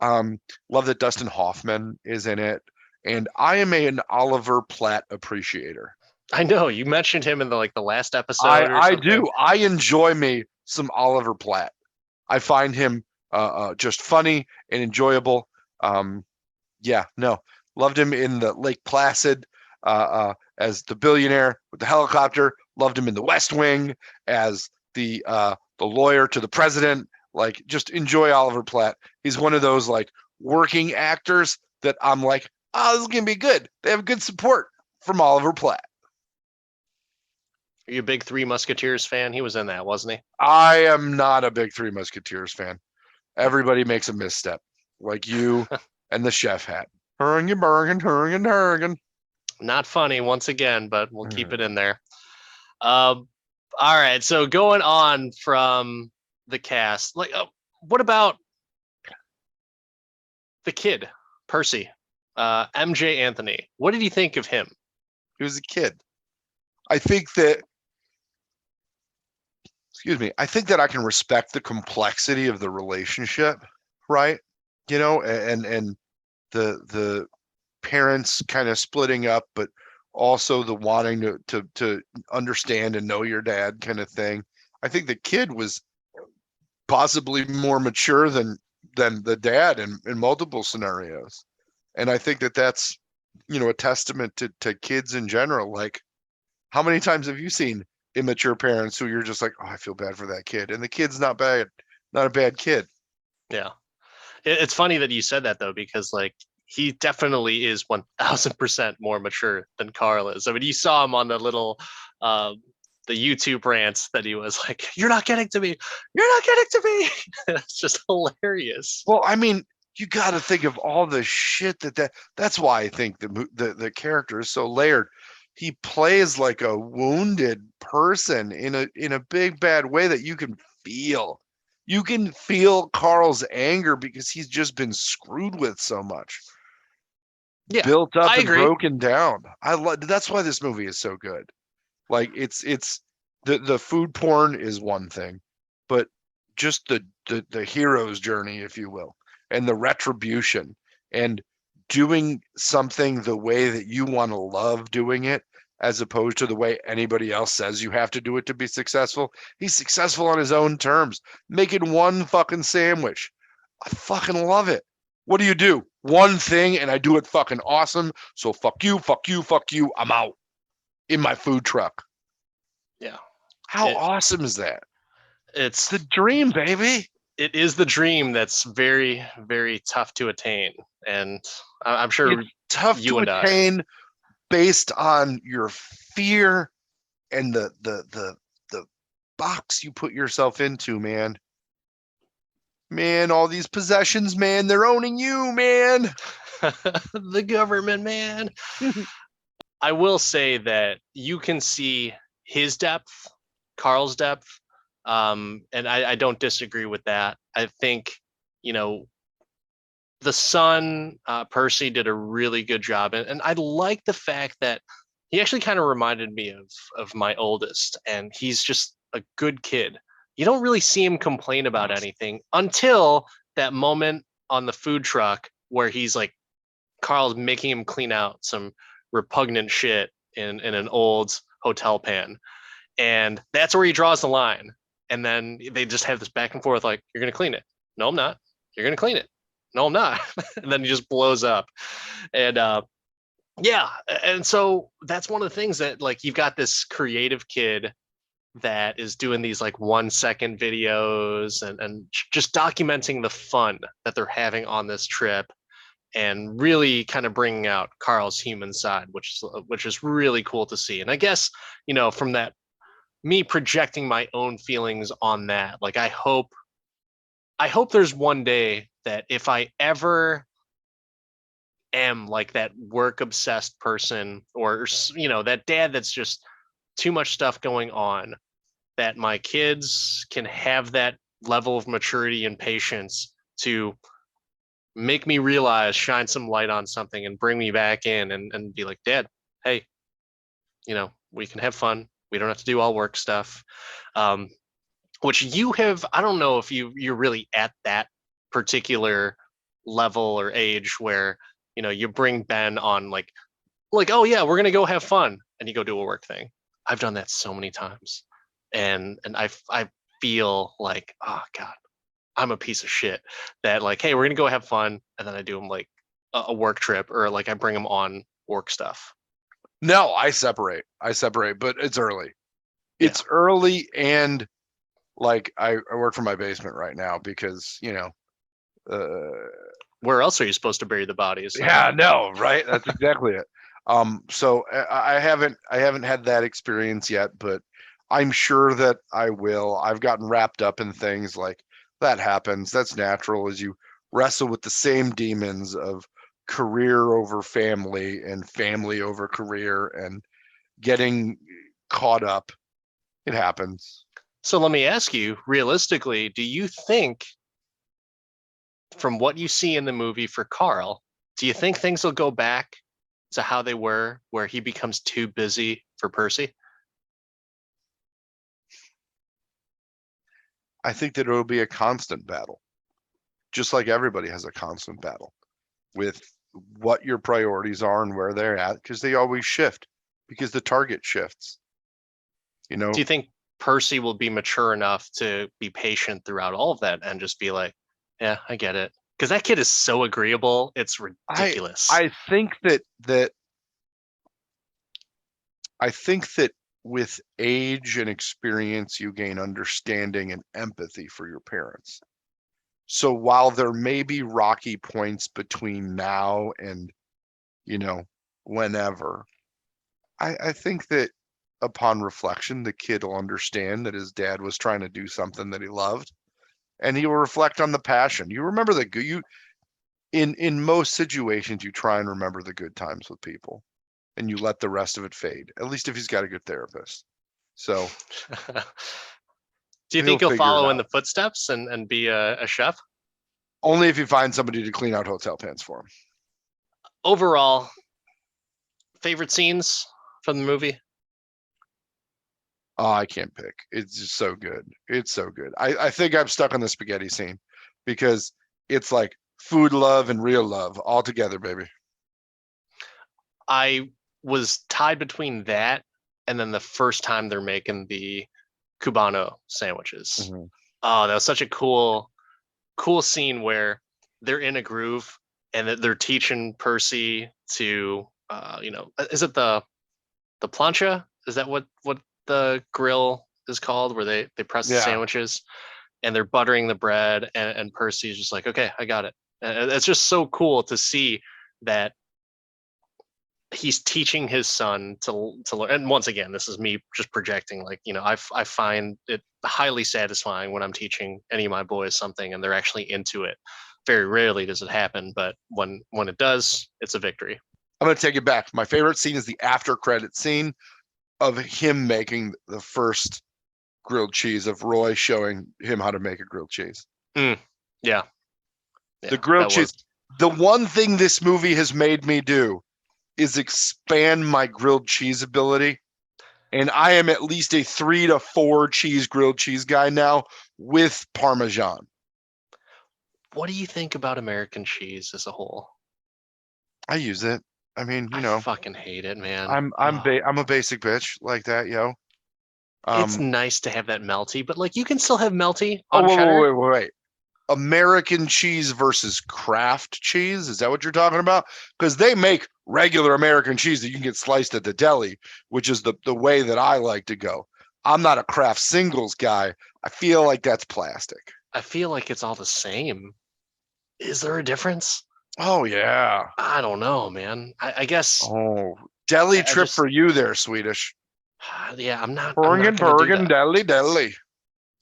Love that Dustin Hoffman is in it, and I am an Oliver Platt appreciator. I know you mentioned him in the last I episode or I something. do. I enjoy me some Oliver Platt. I find him just funny and enjoyable. Um, yeah, no, loved him in the Lake Placid as the billionaire with the helicopter. Loved him in the West Wing as the lawyer to the president. Like, just enjoy Oliver Platt. He's one of those like working actors that I'm like, oh, this is gonna be good. They have good support from Oliver Platt. Are you a big Three Musketeers fan? He was in that, wasn't he? I am not a big Three Musketeers fan. Everybody makes a misstep, like you and the chef hat. Hurringen, Bergen, Hurringen, Hurringen. Not funny once again, but we'll keep it in there. All right. So going on from the cast, what about the kid, Percy, MJ Anthony? What did you think of him? He was a kid. I think that, excuse me, I think that I can respect the complexity of the relationship, right? And the parents kind of splitting up, but also the wanting to understand and know your dad kind of thing. I think the kid was possibly more mature than the dad in multiple scenarios, and I think that that's a testament to kids in general. Like, how many times have you seen immature parents who you're just like, oh, I feel bad for that kid, and the kid's not bad, not a bad kid. Yeah. It's funny that you said that though, because he definitely is 1000% more mature than Carl is. I mean, you saw him on the YouTube rants that he was like, "You're not getting to me. You're not getting to me." It's just hilarious. Well, I mean, you got to think of all the shit that's why I think the character is so layered. He plays like a wounded person in a big bad way that you can feel. You can feel Carl's anger because he's just been screwed with so much. Yeah, Built up I and agree. broken down. That's why this movie is so good. Like, it's the food porn is one thing, but just the hero's journey, if you will, and the retribution, and doing something the way that you want to love doing it, as opposed to the way anybody else says you have to do it to be successful. He's successful on his own terms, making one fucking sandwich. I fucking love it. What do? One thing, and I do it fucking awesome. So fuck you, fuck you, fuck you. I'm out in my food truck. Yeah. How awesome is that? It's the dream, baby. It is the dream that's very, very tough to attain. And I'm sure it's tough to attain based on your fear and the box you put yourself into, man. Man, all these possessions, man, they're owning you, man. The government, man. I will say that you can see his depth, Carl's depth, And I don't disagree with that. I think, you know, the son, Percy, did a really good job. And I like the fact that he actually kind of reminded me of my oldest, and he's just a good kid. You don't really see him complain about anything until that moment on the food truck where he's like, Carl's making him clean out some repugnant shit in an old hotel pan. And that's where he draws the line. And then they just have this back and forth like, you're going to clean it. No, I'm not. You're going to clean it. No, I'm not. And then he just blows up. And yeah. And so that's one of the things that, like, you've got this creative kid that is doing these like 1 second videos and just documenting the fun that they're having on this trip and really kind of bringing out Carl's human side, which is really cool to see. And I guess, from that, me projecting my own feelings on that, like I hope there's one day that if I ever am like that work obsessed person, or that dad that's just too much stuff going on, that my kids can have that level of maturity and patience to make me realize, shine some light on something and bring me back in and be like, Dad, hey, we can have fun. We don't have to do all work stuff. Which you have, I don't know if you're really at that particular level or age where, you bring Ben on like, oh yeah, we're going to go have fun. And you go do a work thing. I've done that so many times. And I feel like, oh God, I'm a piece of shit that, like, hey, we're going to go have fun. And then I do them like a work trip, or like I bring them on work stuff. No, I separate, but it's early. It's early, and like I work from my basement right now because, where else are you supposed to bury the bodies? Yeah, no, right? That's exactly it. So I haven't had that experience yet, but I'm sure that I will. I've gotten wrapped up in things like that. Happens. That's natural as you wrestle with the same demons of career over family and family over career and getting caught up. It happens. So let me ask you, realistically, do you think, from what you see in the movie for Carl, do you think things will go back to how they were, where he becomes too busy for Percy? I think that it'll be a constant battle, just like everybody has a constant battle with what your priorities are and where they're at, because they always shift, because the target shifts. Do you think Percy will be mature enough to be patient throughout all of that and just be like, yeah, I get it? Because that kid is so agreeable. It's ridiculous. I think that with age and experience, you gain understanding and empathy for your parents. So while there may be rocky points between now and, whenever, I think that upon reflection, the kid will understand that his dad was trying to do something that he loved, and he will reflect on the passion. You remember the good, in most situations, you try and remember the good times with people, and you let the rest of it fade, at least if he's got a good therapist. So do you think he'll follow in the footsteps and be a chef? Only if you find somebody to clean out hotel pans for him. Overall, favorite scenes from the movie? Oh, I can't pick. It's just so good. It's so good. I think I'm stuck on the spaghetti scene because it's like food love and real love all together, baby. I was tied between that and then the first time they're making the Cubano sandwiches. Mm-hmm. Oh, that was such a cool scene where they're in a groove and they're teaching Percy to, is it the plancha? Is that what the grill is called, where they press the sandwiches and they're buttering the bread, and Percy's just like, okay, I got it. And it's just so cool to see that he's teaching his son to learn. And once again, this is me just projecting, like, I find it highly satisfying when I'm teaching any of my boys something and they're actually into it. Very rarely does it happen, but when it does, it's a victory. I'm going to take it back. My favorite scene is the after credit scene of him making the first grilled cheese of Roy showing him how to make a grilled cheese. Yeah. Yeah, The grilled that cheese. was. The one thing this movie has made me do is expand my grilled cheese ability. And I am at least a 3 to 4 cheese grilled cheese guy now with Parmesan. What do you think about American cheese as a whole? I use it. I mean, I fucking hate it, man. I'm a basic bitch like that, yo. It's nice to have that melty, but like you can still have melty Oh, on cheddar. wait. American cheese versus Kraft cheese. Is that what you're talking about? Because they make regular American cheese that you can get sliced at the deli, which is the way that I like to go. I'm not a Kraft singles guy. I feel like that's plastic. I feel like it's all the same. Is there a difference? Oh yeah. I don't know, man. I guess Oh, deli I trip just for you there, Swedish. yeah, I'm not gonna do Bergen, that. deli.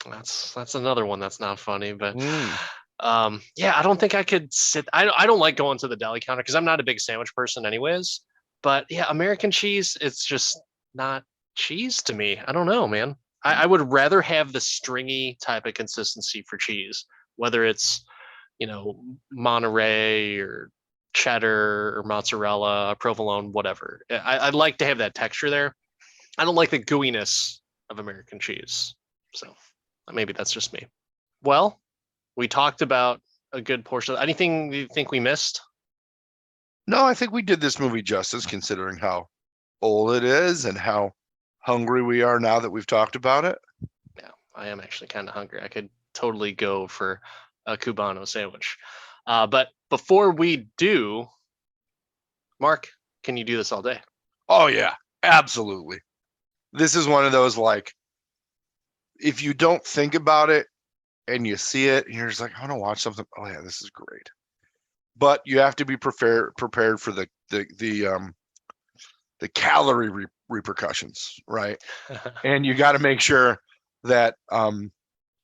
That's another one that's not funny, but Mm. yeah, I don't think I could sit. I don't like going to the deli counter because I'm not a big sandwich person, anyways. But yeah, American cheese, it's just not cheese to me. I don't know, man. I would rather have the stringy type of consistency for cheese, whether it's Monterey or cheddar or mozzarella, provolone, whatever. I'd like to have that texture there. I don't like the gooiness of American cheese. So maybe that's just me. Well, we talked about a good portion. Anything you think we missed? No, I think we did this movie justice considering how old it is and how hungry we are now that we've talked about it. Yeah, I am actually kind of hungry. I could totally go for a Cubano sandwich. But before we do, Mark, can you do this all day? Oh yeah, absolutely. This is one of those like if you don't think about it and you see it and you're just like, I want to watch something. Oh yeah, this is great. But you have to be prepared for the calorie repercussions, right? And you got to make sure that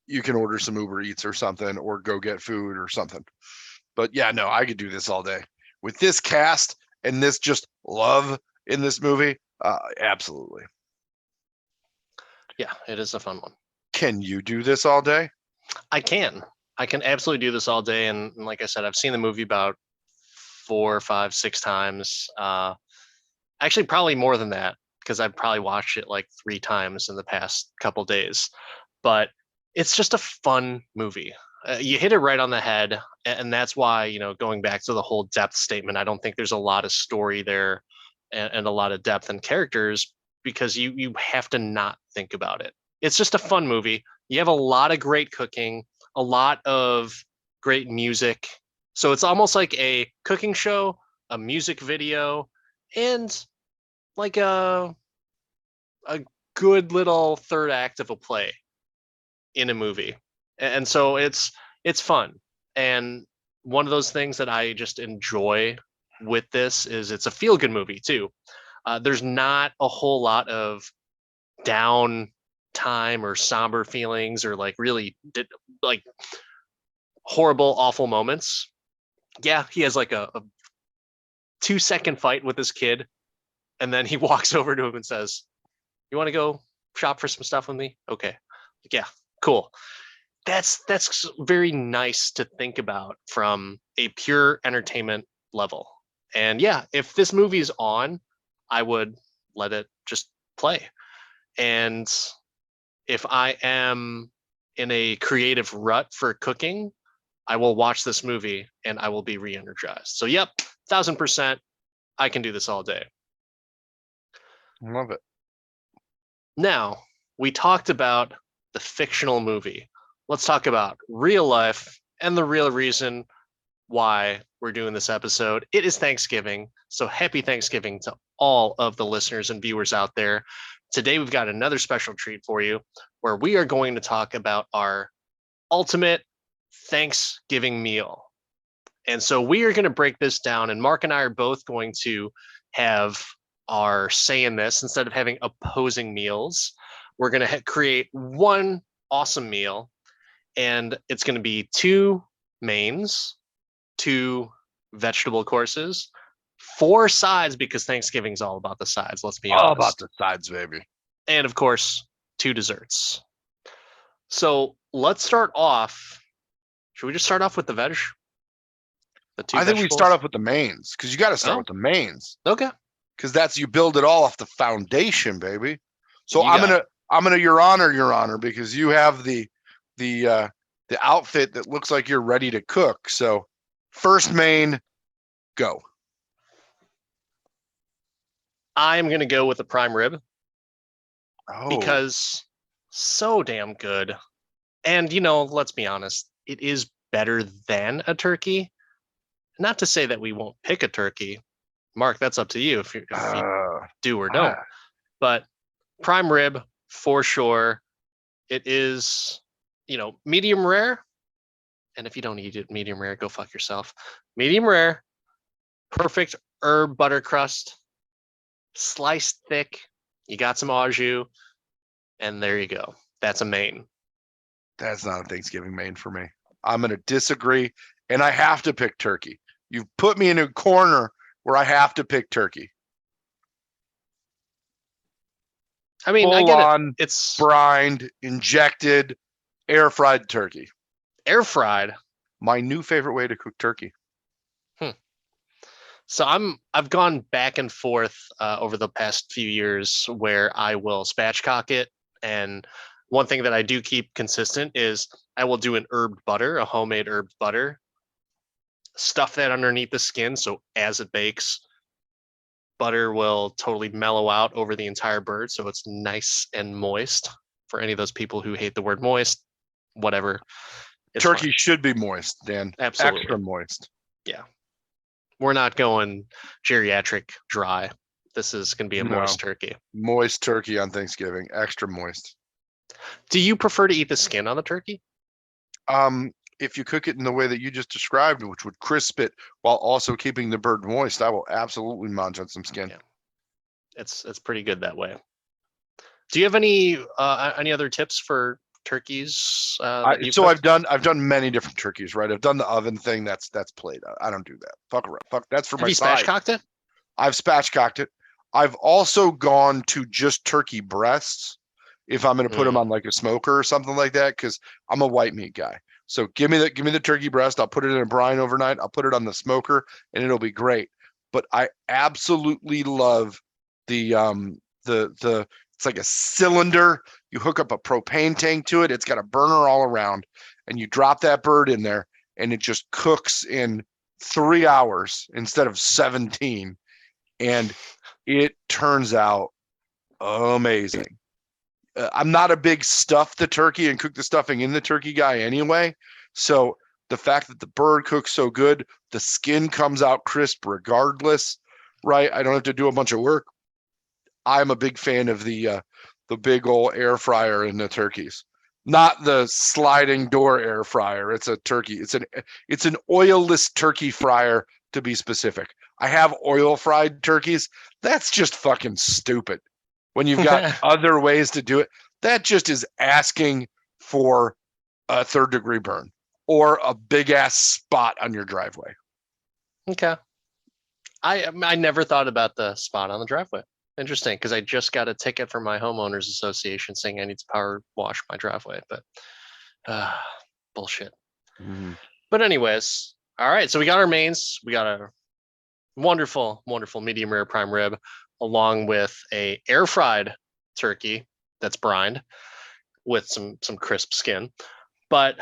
you can order some Uber Eats or something or go get food or something. But yeah, no, I could do this all day. With this cast and this just love in this movie, absolutely. Yeah, it is a fun one. Can you do this all day? I can. I can absolutely do this all day. And like I said, I've seen the movie about 4, 5, 6 times. Actually, probably more than that because I've probably watched it like 3 times in the past couple days. But it's just a fun movie. You hit it right on the head, and that's why going back to the whole depth statement, I don't think there's a lot of story there and a lot of depth and characters because you have to not think about it. It's just a fun movie. You have a lot of great cooking, a lot of great music. So it's almost like a cooking show, a music video, and like a good little third act of a play in a movie. And so it's fun. And one of those things that I just enjoy with this is it's a feel good movie too. There's not a whole lot of down time or somber feelings or like really like horrible awful moments. Yeah, he has like a 2-second fight with his kid and then he walks over to him and says, you want to go shop for some stuff with me? Okay. Yeah, cool. That's very nice to think about from a pure entertainment level. And yeah, if this movie is on, I would let it just play. And if I am in a creative rut for cooking, I will watch this movie and I will be re-energized. So yep, 1000%, I can do this all day. Love it. Now, we talked about the fictional movie. Let's talk about real life and the real reason why we're doing this episode. It is Thanksgiving, so happy Thanksgiving to all of the listeners and viewers out there. Today, we've got another special treat for you where we are going to talk about our ultimate Thanksgiving meal. And so we are going to break this down, and Mark and I are both going to have our say in this. Instead of having opposing meals, we're going to create one awesome meal, and it's going to be 2 mains, 2 vegetable courses, 4 sides because Thanksgiving is all about the sides. Let's be All honest. about the sides, baby. And of course, 2 desserts. So let's start off. Should we just start off with the veg? The two I think we start vegetables? off with the mains because you got to start Oh, with the mains okay. because that's you build it all off the foundation, baby. So You got it. I'm gonna your honor because you have the the outfit that looks like you're ready to cook. So first main, go. I'm gonna go with the prime rib Oh, because so damn good. And let's be honest, it is better than a turkey. Not to say that we won't pick a turkey. Mark, that's up to you if you uh, do or I, don't. But prime rib for sure. It is, medium rare. And if you don't eat it medium rare, go fuck yourself. Medium rare, perfect herb butter crust, sliced thick. You got some au jus, and there you go. That's a main. that's not a Thanksgiving main for me. I'm gonna disagree, and I have to pick turkey. You've put me in a corner where I have to pick turkey. I mean, I Full get it. on It's brined, injected, air fried turkey. air fried. My new favorite way to cook turkey. Hmm. So I've gone back and forth over the past few years where I will spatchcock it, and one thing that I do keep consistent is I will do an herbed butter, a homemade herbed butter, stuff that underneath the skin, so as it bakes, butter will totally mellow out over the entire bird, so it's nice and moist. For any of those people who hate the word moist, whatever, it's Turkey fine. should be moist, Dan. Absolutely, Extra moist. yeah. We're not going geriatric dry. This is going to be a No, moist turkey. moist turkey on Thanksgiving. Extra moist. Do you prefer to eat the skin on the turkey? If you cook it in the way that you just described, which would crisp it while also keeping the bird moist, I will absolutely munch on some skin. Yeah. It's pretty good that way. Do you have any other tips for turkeys that you've So cooked? I've done many different turkeys, right? I've done the oven thing. That's played. I don't do that. Fuck around. Fuck. That's for Have my you side. spatchcocked it? I've spatchcocked it. I've also gone to just turkey breasts if I'm going to put them Mm, on like a smoker or something like that because I'm a white meat guy. So give me the turkey breast. I'll put it in a brine overnight. I'll put it on the smoker and it'll be great. But I absolutely love the it's like a cylinder. You hook up a propane tank to it. It's got a burner all around, and you drop that bird in there, and it just cooks in 3 hours instead of 17, and it turns out amazing. I'm not a big stuff the turkey and cook the stuffing in the turkey guy anyway. So the fact that the bird cooks so good, the skin comes out crisp regardless, right? I don't have to do a bunch of work. I'm a big fan of the big old air fryer in the turkeys. Not the sliding door air fryer. It's a turkey. It's an oilless turkey fryer to be specific. I have oil fried turkeys. That's just fucking stupid. When you've got other ways to do it, that just is asking for a third degree burn or a big ass spot on your driveway. okay. I never thought about the spot on the driveway. Interesting, because I just got a ticket from my homeowners association saying I need to power wash my driveway, but uh, bullshit. Mm-hmm. But anyways, all right. So we got our mains. We got a wonderful, wonderful medium rare prime rib, along with a air fried turkey that's brined with some crisp skin. But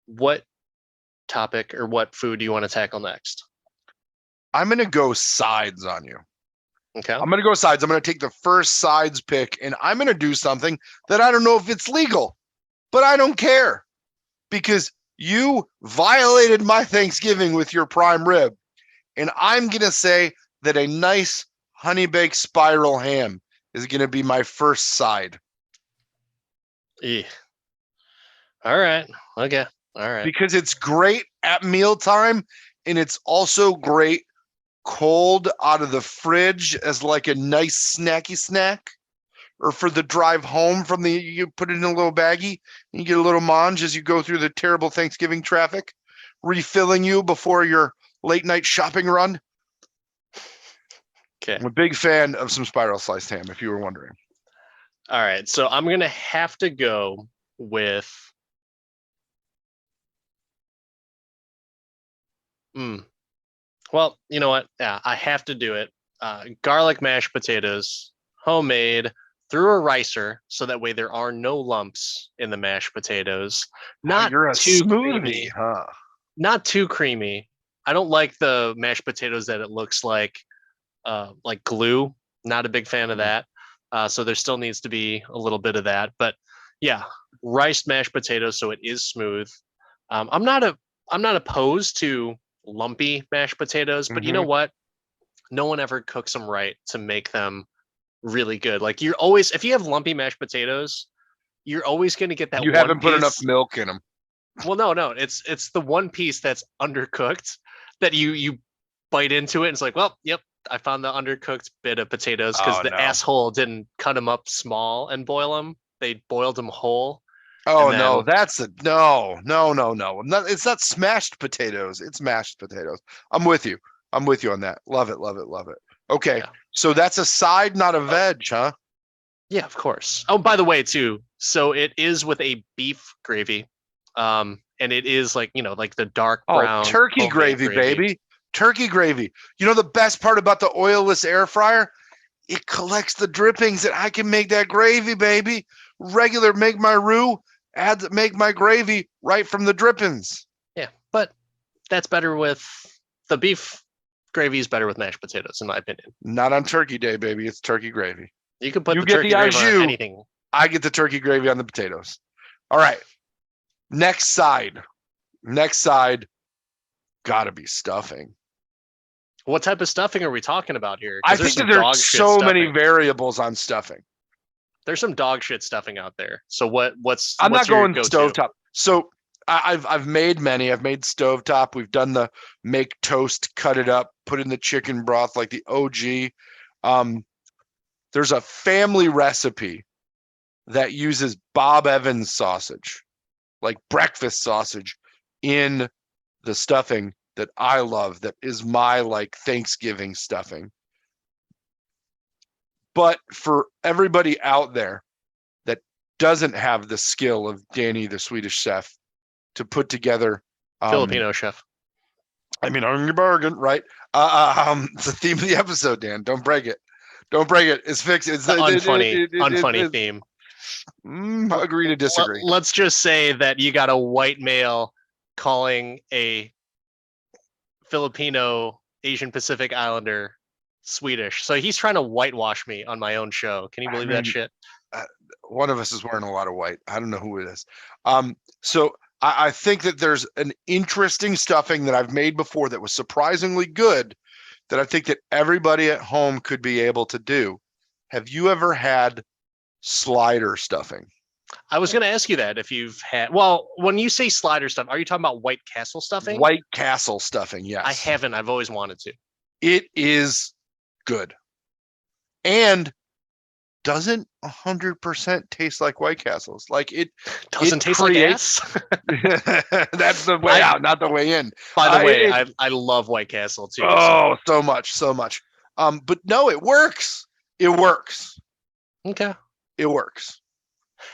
what topic or what food do you want to tackle next? I'm gonna go sides on you. Okay. I'm going to go sides. I'm going to take the first sides pick, and I'm going to do something that I don't know if it's legal, but I don't care because you violated my Thanksgiving with your prime rib. And I'm going to say that a nice honey baked spiral ham is going to be my first side. All right. Okay. All right. Because it's great at mealtime and it's also great cold out of the fridge as like a nice snacky snack, or for the drive home from you put it in a little baggie and you get a little mange as you go through the terrible Thanksgiving traffic, refilling you before your late night shopping run. Okay. I'm a big fan of some spiral sliced ham, if you were wondering. All right. So I'm going to have to go with mm, well, you know what? Yeah, I have to do it. Garlic mashed potatoes, homemade through a ricer, so that way there are no lumps in the mashed potatoes. Oh, Not you're a too smoothie, creamy, huh? not too creamy. I don't like the mashed potatoes that it looks like glue. Not a big fan of Mm. that. So there still needs to be a little bit of that. But yeah, rice mashed potatoes, so it is smooth. I'm not opposed to lumpy mashed potatoes, but you know Mm-hmm. what? No one ever cooks them right to make them really good. Like you're always, if you have lumpy mashed potatoes, you're always going to get that You one haven't put enough piece. milk in them. Well, no, it's the one piece that's undercooked that you bite into it and it's like, well, yep, I found the undercooked bit of potatoes because Oh the no. asshole didn't cut them up small and boil them. They boiled them whole, Oh and no, then that's a no, no, no, no. It's not smashed potatoes. It's mashed potatoes. I'm with you. I'm with you on that. Love it, love it, love it. Okay, yeah, so that's a side, not a oh veg, huh? yeah, of course. Oh, by the way, too, so it is with a beef gravy, and it is like like the dark Oh, brown turkey homemade gravy, gravy. baby. Turkey gravy. You know the best part about the oilless air fryer? It collects the drippings and I can make that gravy, baby. Regular make my roux, make my gravy right from the drippings. Yeah, but that's better with the beef gravy is better with mashed potatoes, in my opinion. Not on turkey day, baby. It's turkey gravy. You can put You the get the turkey au gravy on jus, anything. I get the turkey gravy on the potatoes. All right. Next side. Next side, gotta be stuffing. What type of stuffing are we talking about here? I Because there's think that some there's dog shit so many stuffing. variables on stuffing. There's some dog shit stuffing out there. So I'm what's not your going go-to? stovetop. So I've made many. I've made stovetop. We've done the make toast, cut it up, put in the chicken broth like the OG. Um, there's a family recipe that uses Bob Evans sausage, like breakfast sausage, in the stuffing that I love. That is my like Thanksgiving stuffing. But for everybody out there that doesn't have the skill of Danny, the Swedish chef, to put together, Filipino chef. I mean, on your bargain, right? It's the theme of the episode, Dan. Don't break it. Don't break it. It's fixed. The unfunny theme. Agree to disagree. Let's just say that you got a white male calling a Filipino Asian Pacific Islander Swedish. So he's trying to whitewash me on my own show. Can you I believe that mean, shit? one of us is wearing a lot of white. I don't know who it is. So I think that there's an interesting stuffing that I've made before that was surprisingly good that I think that everybody at home could be able to do. Have you ever had slider stuffing? I was going to ask you that if you've had. Well, when you say slider stuff, are you talking about White Castle stuffing? White Castle stuffing, yes. I haven't. I've always wanted to. It is good. And doesn't 100% taste like White Castles. Like Doesn't it taste like creates ass. that's the way out, not the way in. By the way, It, I love White Castle too. oh, so much, so much. But no, it works. It works. Okay. It works.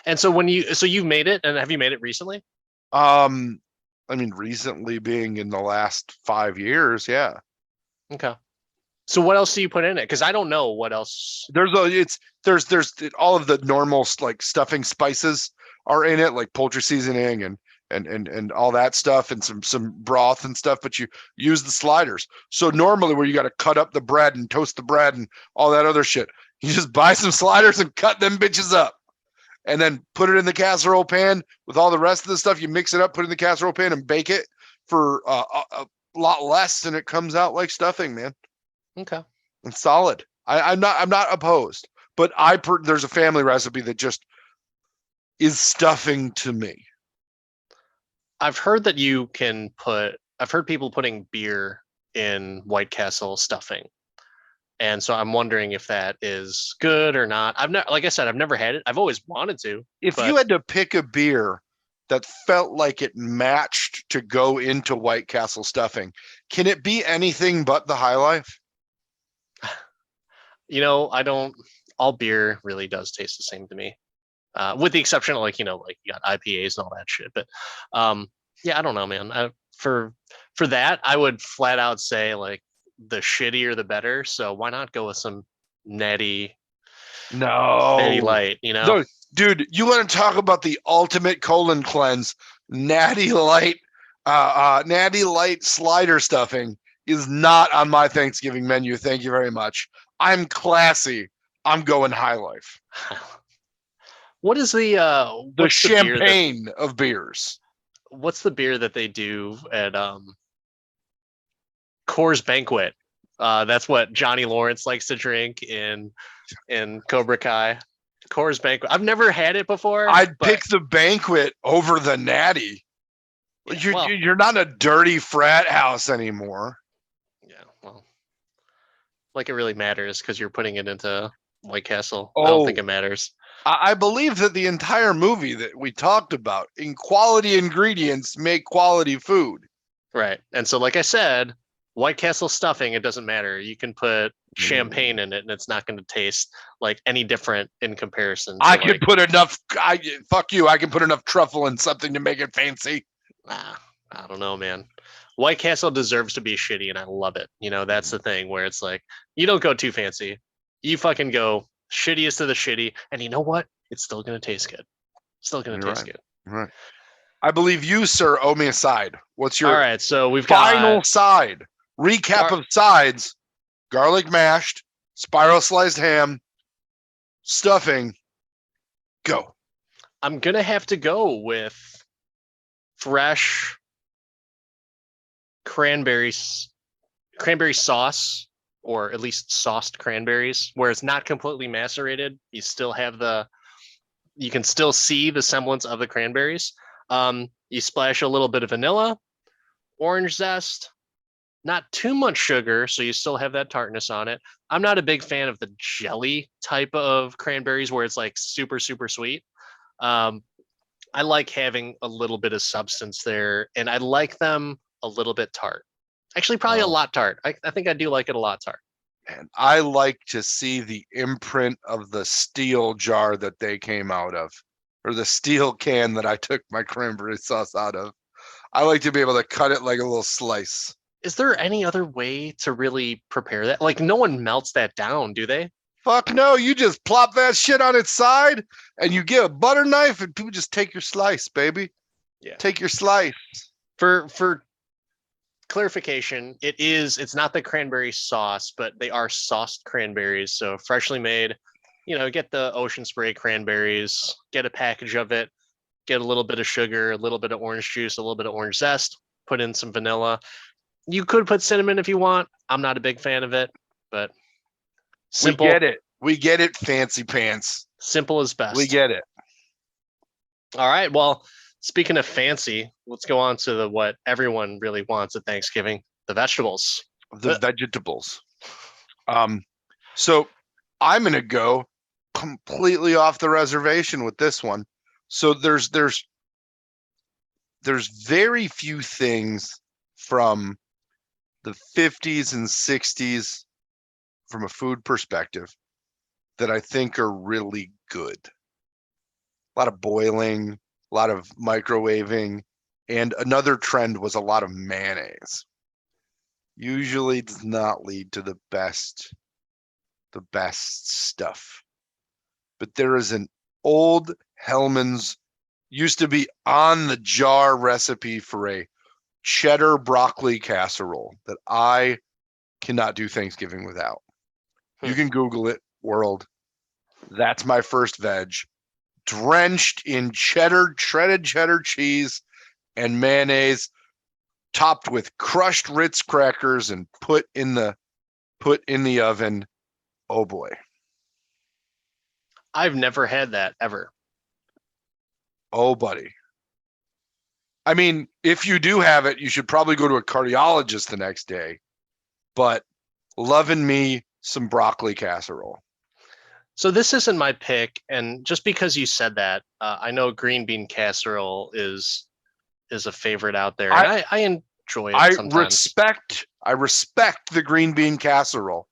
And so you've made it, and have you made it recently? Um, I mean, recently being in the last 5 years, yeah. Okay. So what else do you put in it? Because I don't know what else. There's all of the normal like stuffing spices are in it, like poultry seasoning and all that stuff, and some broth and stuff. But you use the sliders. So normally, where you got to cut up the bread and toast the bread and all that other shit, you just buy some sliders and cut them bitches up, and then put it in the casserole pan with all the rest of the stuff. You mix it up, put it in the casserole pan, and bake it for a lot less, and it comes out like stuffing, man. Okay. It's solid. I'm not opposed, but there's a family recipe that just is stuffing to me. I've heard that you can put. I've heard people putting beer in White Castle stuffing, and so I'm wondering if that is good or not. I've never, like I said, I've never had it. I've always wanted to. If But you had to pick a beer that felt like it matched to go into White Castle stuffing, can it be anything but the High Life? I don't. All beer really does taste the same to me. with the exception of like you got IPAs and all that shit. But yeah, I don't know, man. For that, I would flat out say like the shittier the better. So why not go with some natty No. light? No, dude, you want to talk about the ultimate colon cleanse? Natty Light, Natty Light slider stuffing is not on my Thanksgiving menu. Thank you very much. I'm classy. I'm going high life. What is the The what's the beer that champagne of beers. what's the beer that they do at Coors Banquet? That's what Johnny Lawrence likes to drink in Cobra Kai. Coors Banquet. I've never had it before. I'd pick the banquet over the natty. Yeah, You're not a dirty frat house anymore. Yeah, well, like it really matters because you're putting it into White Castle. I Oh. don't think it matters. I believe that the entire movie that we talked about in quality ingredients make quality food. Right. And so, like I said, White Castle stuffing, it doesn't matter. You can put champagne in it and it's not going to taste like any different in comparison. I can put enough. Fuck you. I can put enough truffle in something to make it fancy. I don't know, man. White Castle deserves to be shitty, and I love it. That's the thing where it's like you don't go too fancy. You fucking go shittiest of the shitty, and you know what? It's still gonna taste good. Still gonna taste good. Right. I believe you, sir, owe me a side. What's your all right? So we've final got side recap of sides: garlic mashed, spiral sliced ham, stuffing. Go. I'm gonna have to go with fresh cranberry sauce, or at least sauced cranberries, where it's not completely macerated. You still have you can still see the semblance of the cranberries. You splash a little bit of vanilla, orange zest, not too much sugar, so you still have that tartness on it. I'm not a big fan of the jelly type of cranberries where it's like super, super sweet. I like having a little bit of substance there, and I like them a little bit tart. Actually, probably a lot tart. I think I do like it a lot tart. And I like to see the imprint of the steel jar that they came out of, or the steel can that I took my cranberry sauce out of. I like to be able to cut it like a little slice. Is there any other way to really prepare that? Like, no one melts that down, do they? Fuck no, you just plop that shit on its side and you get a butter knife and people just take your slice, baby. Yeah. Take your slice. For clarification, it's not the cranberry sauce, but they are sauced cranberries. So freshly made, get the Ocean Spray cranberries, get a package of it, get a little bit of sugar, a little bit of orange juice, a little bit of orange zest, put in some vanilla. You could put cinnamon if you want. I'm not a big fan of it, but simple. We get it, fancy pants. Simple is best. We get it. All right. Well, speaking of fancy, let's go on to what everyone really wants at Thanksgiving, the vegetables. The vegetables. So I'm going to go completely off the reservation with this one. So there's very few things from the 50s and 60s from a food perspective that I think are really good. A lot of boiling, a lot of microwaving, and another trend was a lot of mayonnaise. Usually does not lead to the best stuff. But there is an old Hellman's, used to be on the jar recipe for a cheddar broccoli casserole that I cannot do Thanksgiving without. You can Google it, world. That's my first veg. Drenched in shredded cheddar cheese and mayonnaise, topped with crushed Ritz crackers and put in the oven. Oh boy. I've never had that ever. Oh buddy. I mean, if you do have it, you should probably go to a cardiologist the next day. But loving me some broccoli casserole. So this isn't my pick, and just because you said that, I know green bean casserole is a favorite out there. And I enjoy it sometimes. I respect the green bean casserole.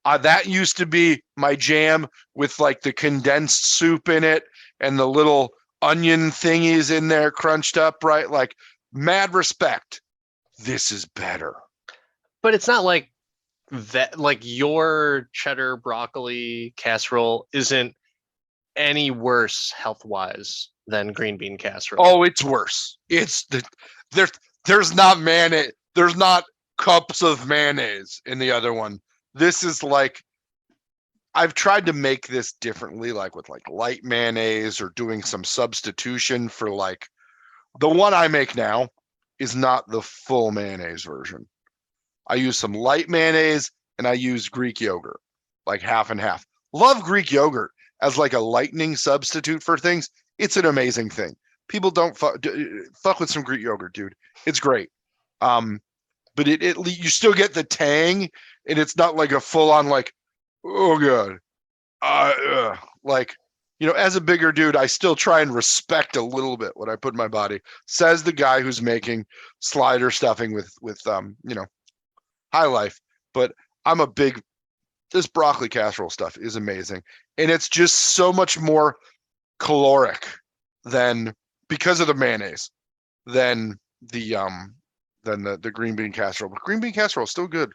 That used to be my jam with like the condensed soup in it and the little onion thingies in there crunched up, right? Like, mad respect. This is better. But it's not like that. Like your cheddar broccoli casserole isn't any worse health wise than green bean casserole. Oh, it's worse. There's there's not mayonnaise. There's not cups of mayonnaise in the other one. This is like, I've tried to make this differently, like with like light mayonnaise or doing some substitution for like the one I make now is not the full mayonnaise version. I use some light mayonnaise and I use Greek yogurt, like half and half. Love Greek yogurt as like a lightning substitute for things. It's an amazing thing. People don't fuck with some Greek yogurt, dude. It's great. But you still get the tang, and it's not like a full on like, oh god, like, as a bigger dude, I still try and respect a little bit what I put in my body. Says the guy who's making slider stuffing with High Life. But I'm a big, this broccoli casserole stuff is amazing, and it's just so much more caloric than, because of the mayonnaise, than the green bean casserole. But green bean casserole is still good.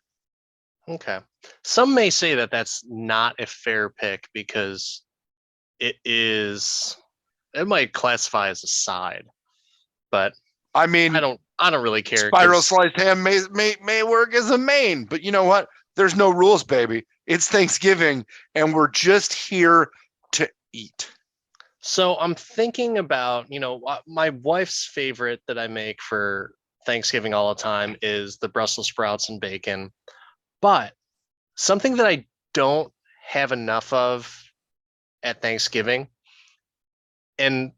Okay. Some may say that that's not a fair pick because it might classify as a side, but I mean, I don't really care. Spiral sliced ham may work as a main, but you know what? There's no rules, baby. It's Thanksgiving, and we're just here to eat. So I'm thinking about, my wife's favorite that I make for Thanksgiving all the time is the Brussels sprouts and bacon. But something that I don't have enough of at Thanksgiving, and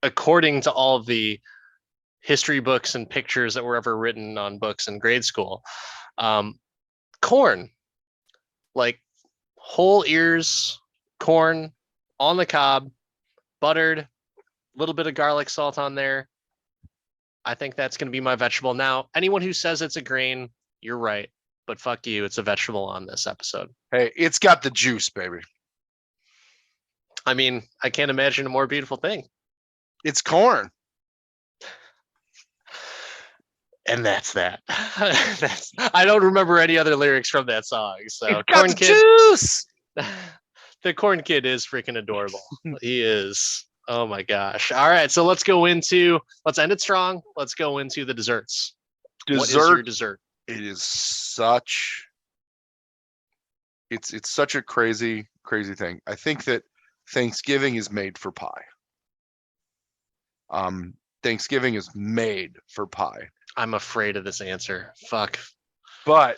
according to all of the history books and pictures that were ever written on books in grade school, corn, like whole ears, corn on the cob, buttered, a little bit of garlic salt on there. I think that's going to be my vegetable. Now, anyone who says it's a grain, you're right. But fuck you, it's a vegetable on this episode. Hey, it's got the juice, baby. I mean, I can't imagine a more beautiful thing. It's corn. And that's that. I don't remember any other lyrics from that song. So it's got Corn the Kid, juice. the Corn Kid is freaking adorable. He is. Oh my gosh. All right, so let's end it strong. Let's go into the desserts. What is your dessert? It is such it's such a crazy thing. I think that Thanksgiving is made for pie. Thanksgiving is made for pie. I'm afraid of this answer. Fuck. But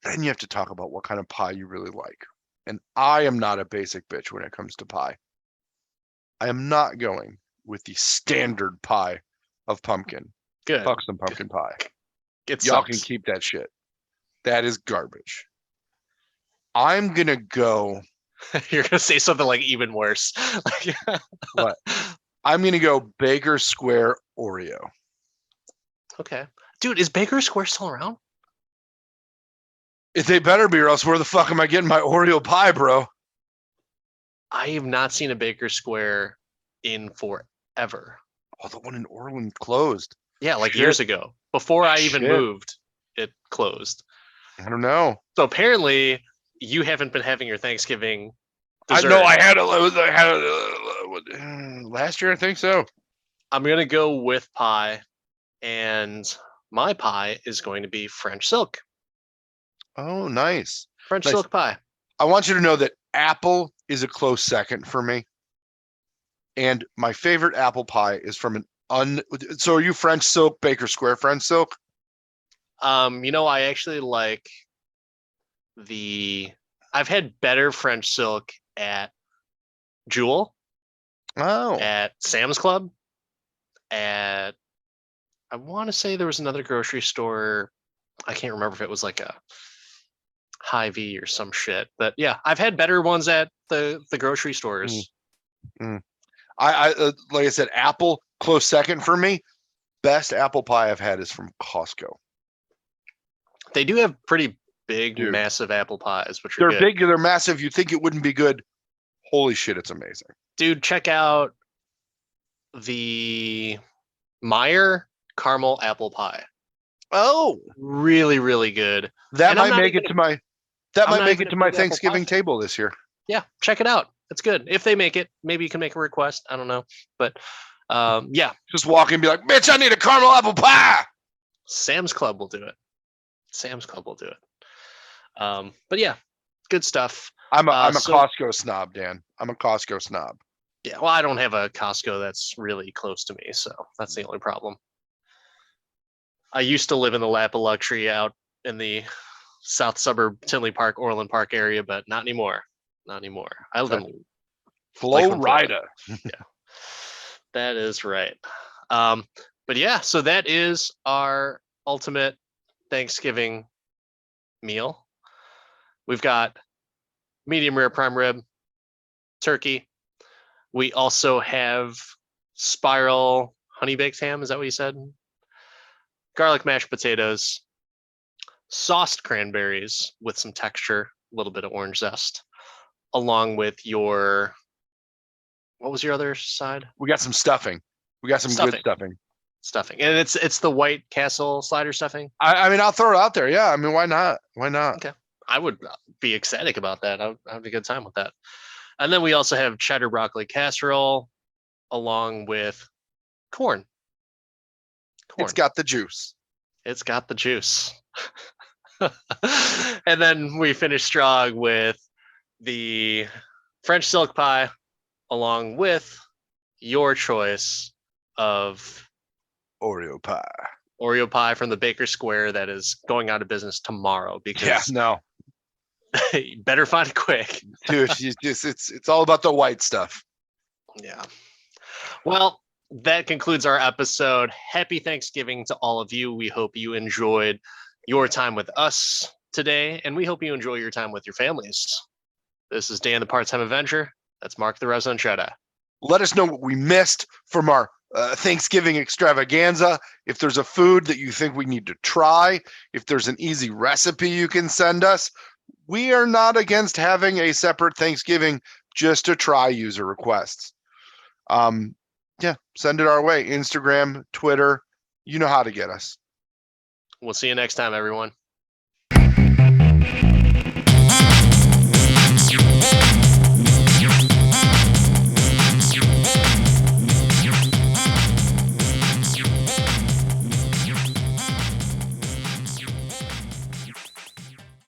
then you have to talk about what kind of pie you really like. And I am not a basic bitch when it comes to pie. I am not going with the standard pie of pumpkin. Good. Fuck some pumpkin pie. Y'all can keep that shit. That is garbage. I'm gonna go. You're gonna say something like even worse. What? I'm gonna go Baker Square Oreo. Okay, dude, is Baker Square still around? If they better be, or else where the fuck am I getting my Oreo pie, bro? I have not seen a Baker Square in forever. Oh, the one in Orland closed. Yeah, like years ago. Before I even Shit. moved, it closed. I don't know. So apparently, you haven't been having your Thanksgiving dessert. I know I had it last year, I think so. I'm gonna go with pie, and my pie is going to be French silk. Oh, nice. French Nice. silk pie. I want you to know that apple is a close second for me. And my favorite apple pie is from so are you French silk, Baker Square French silk? I actually like I've had better French silk at Jewel, Oh. at Sam's Club, I want to say there was another grocery store. I can't remember if it was like a Hy-Vee or some shit. But yeah, I've had better ones at the grocery stores. I like I said, apple close second for me. Best apple pie I've had is from Costco. They do have pretty big, Dude. massive apple pies, which are They're good. big, they're massive. You think it wouldn't be good. Holy shit, it's amazing. Dude, check out the Meyer caramel apple pie. Oh, Really, really good. that And I'm might not make even it to my that I'm might not make even it a to my big apple pie Thanksgiving fan. table this year. Yeah, check it out. It's good. If they make it, maybe you can make a request. I don't know. But yeah, Just walk in and be like, bitch, I need a caramel apple pie. Sam's Club will do it. Sam's Club will do it. But yeah, good stuff. I'm a So Costco snob, Dan. I'm a Costco snob. yeah, well, I don't have a Costco that's really close to me, so that's the only problem. I used to live in the lap of luxury out in the south suburb, Tinley Park, Orland Park area, but not anymore. Not anymore. I live in Lakeland, Florida. Florida. Yeah, that is right. But yeah, so that is our ultimate Thanksgiving meal. We've got medium rare prime rib, turkey. We also have spiral honey baked ham. Is that what you said? Garlic mashed potatoes, sauced cranberries with some texture, a little bit of orange zest, along with your, what was your other side? We got some stuffing. We got some good stuffing. Stuffing, and it's the White Castle slider stuffing. I mean, I'll throw it out there. Yeah, I mean, why not? Why not? Okay, I would be ecstatic about that. I'd have a good time with that. And then we also have cheddar broccoli casserole, along with corn. It's got the juice. It's got the juice. And then we finish strong with the French silk pie, along with your choice of Oreo pie. Oreo pie from the Baker Square that is going out of business tomorrow because no, you better find it quick. dude, it's all about the white stuff. Yeah. Well, that concludes our episode. Happy Thanksgiving to all of you. We hope you enjoyed your time with us today, and we hope you enjoy your time with your families. This is Dan, the Part-Time Avenger. That's Mark, the Resident Jedi. Let us know what we missed from our Thanksgiving extravaganza. If there's a food that you think we need to try, if there's an easy recipe you can send us, we are not against having a separate Thanksgiving just to try user requests. Yeah, send it our way. Instagram, Twitter, you know how to get us. We'll see you next time, everyone.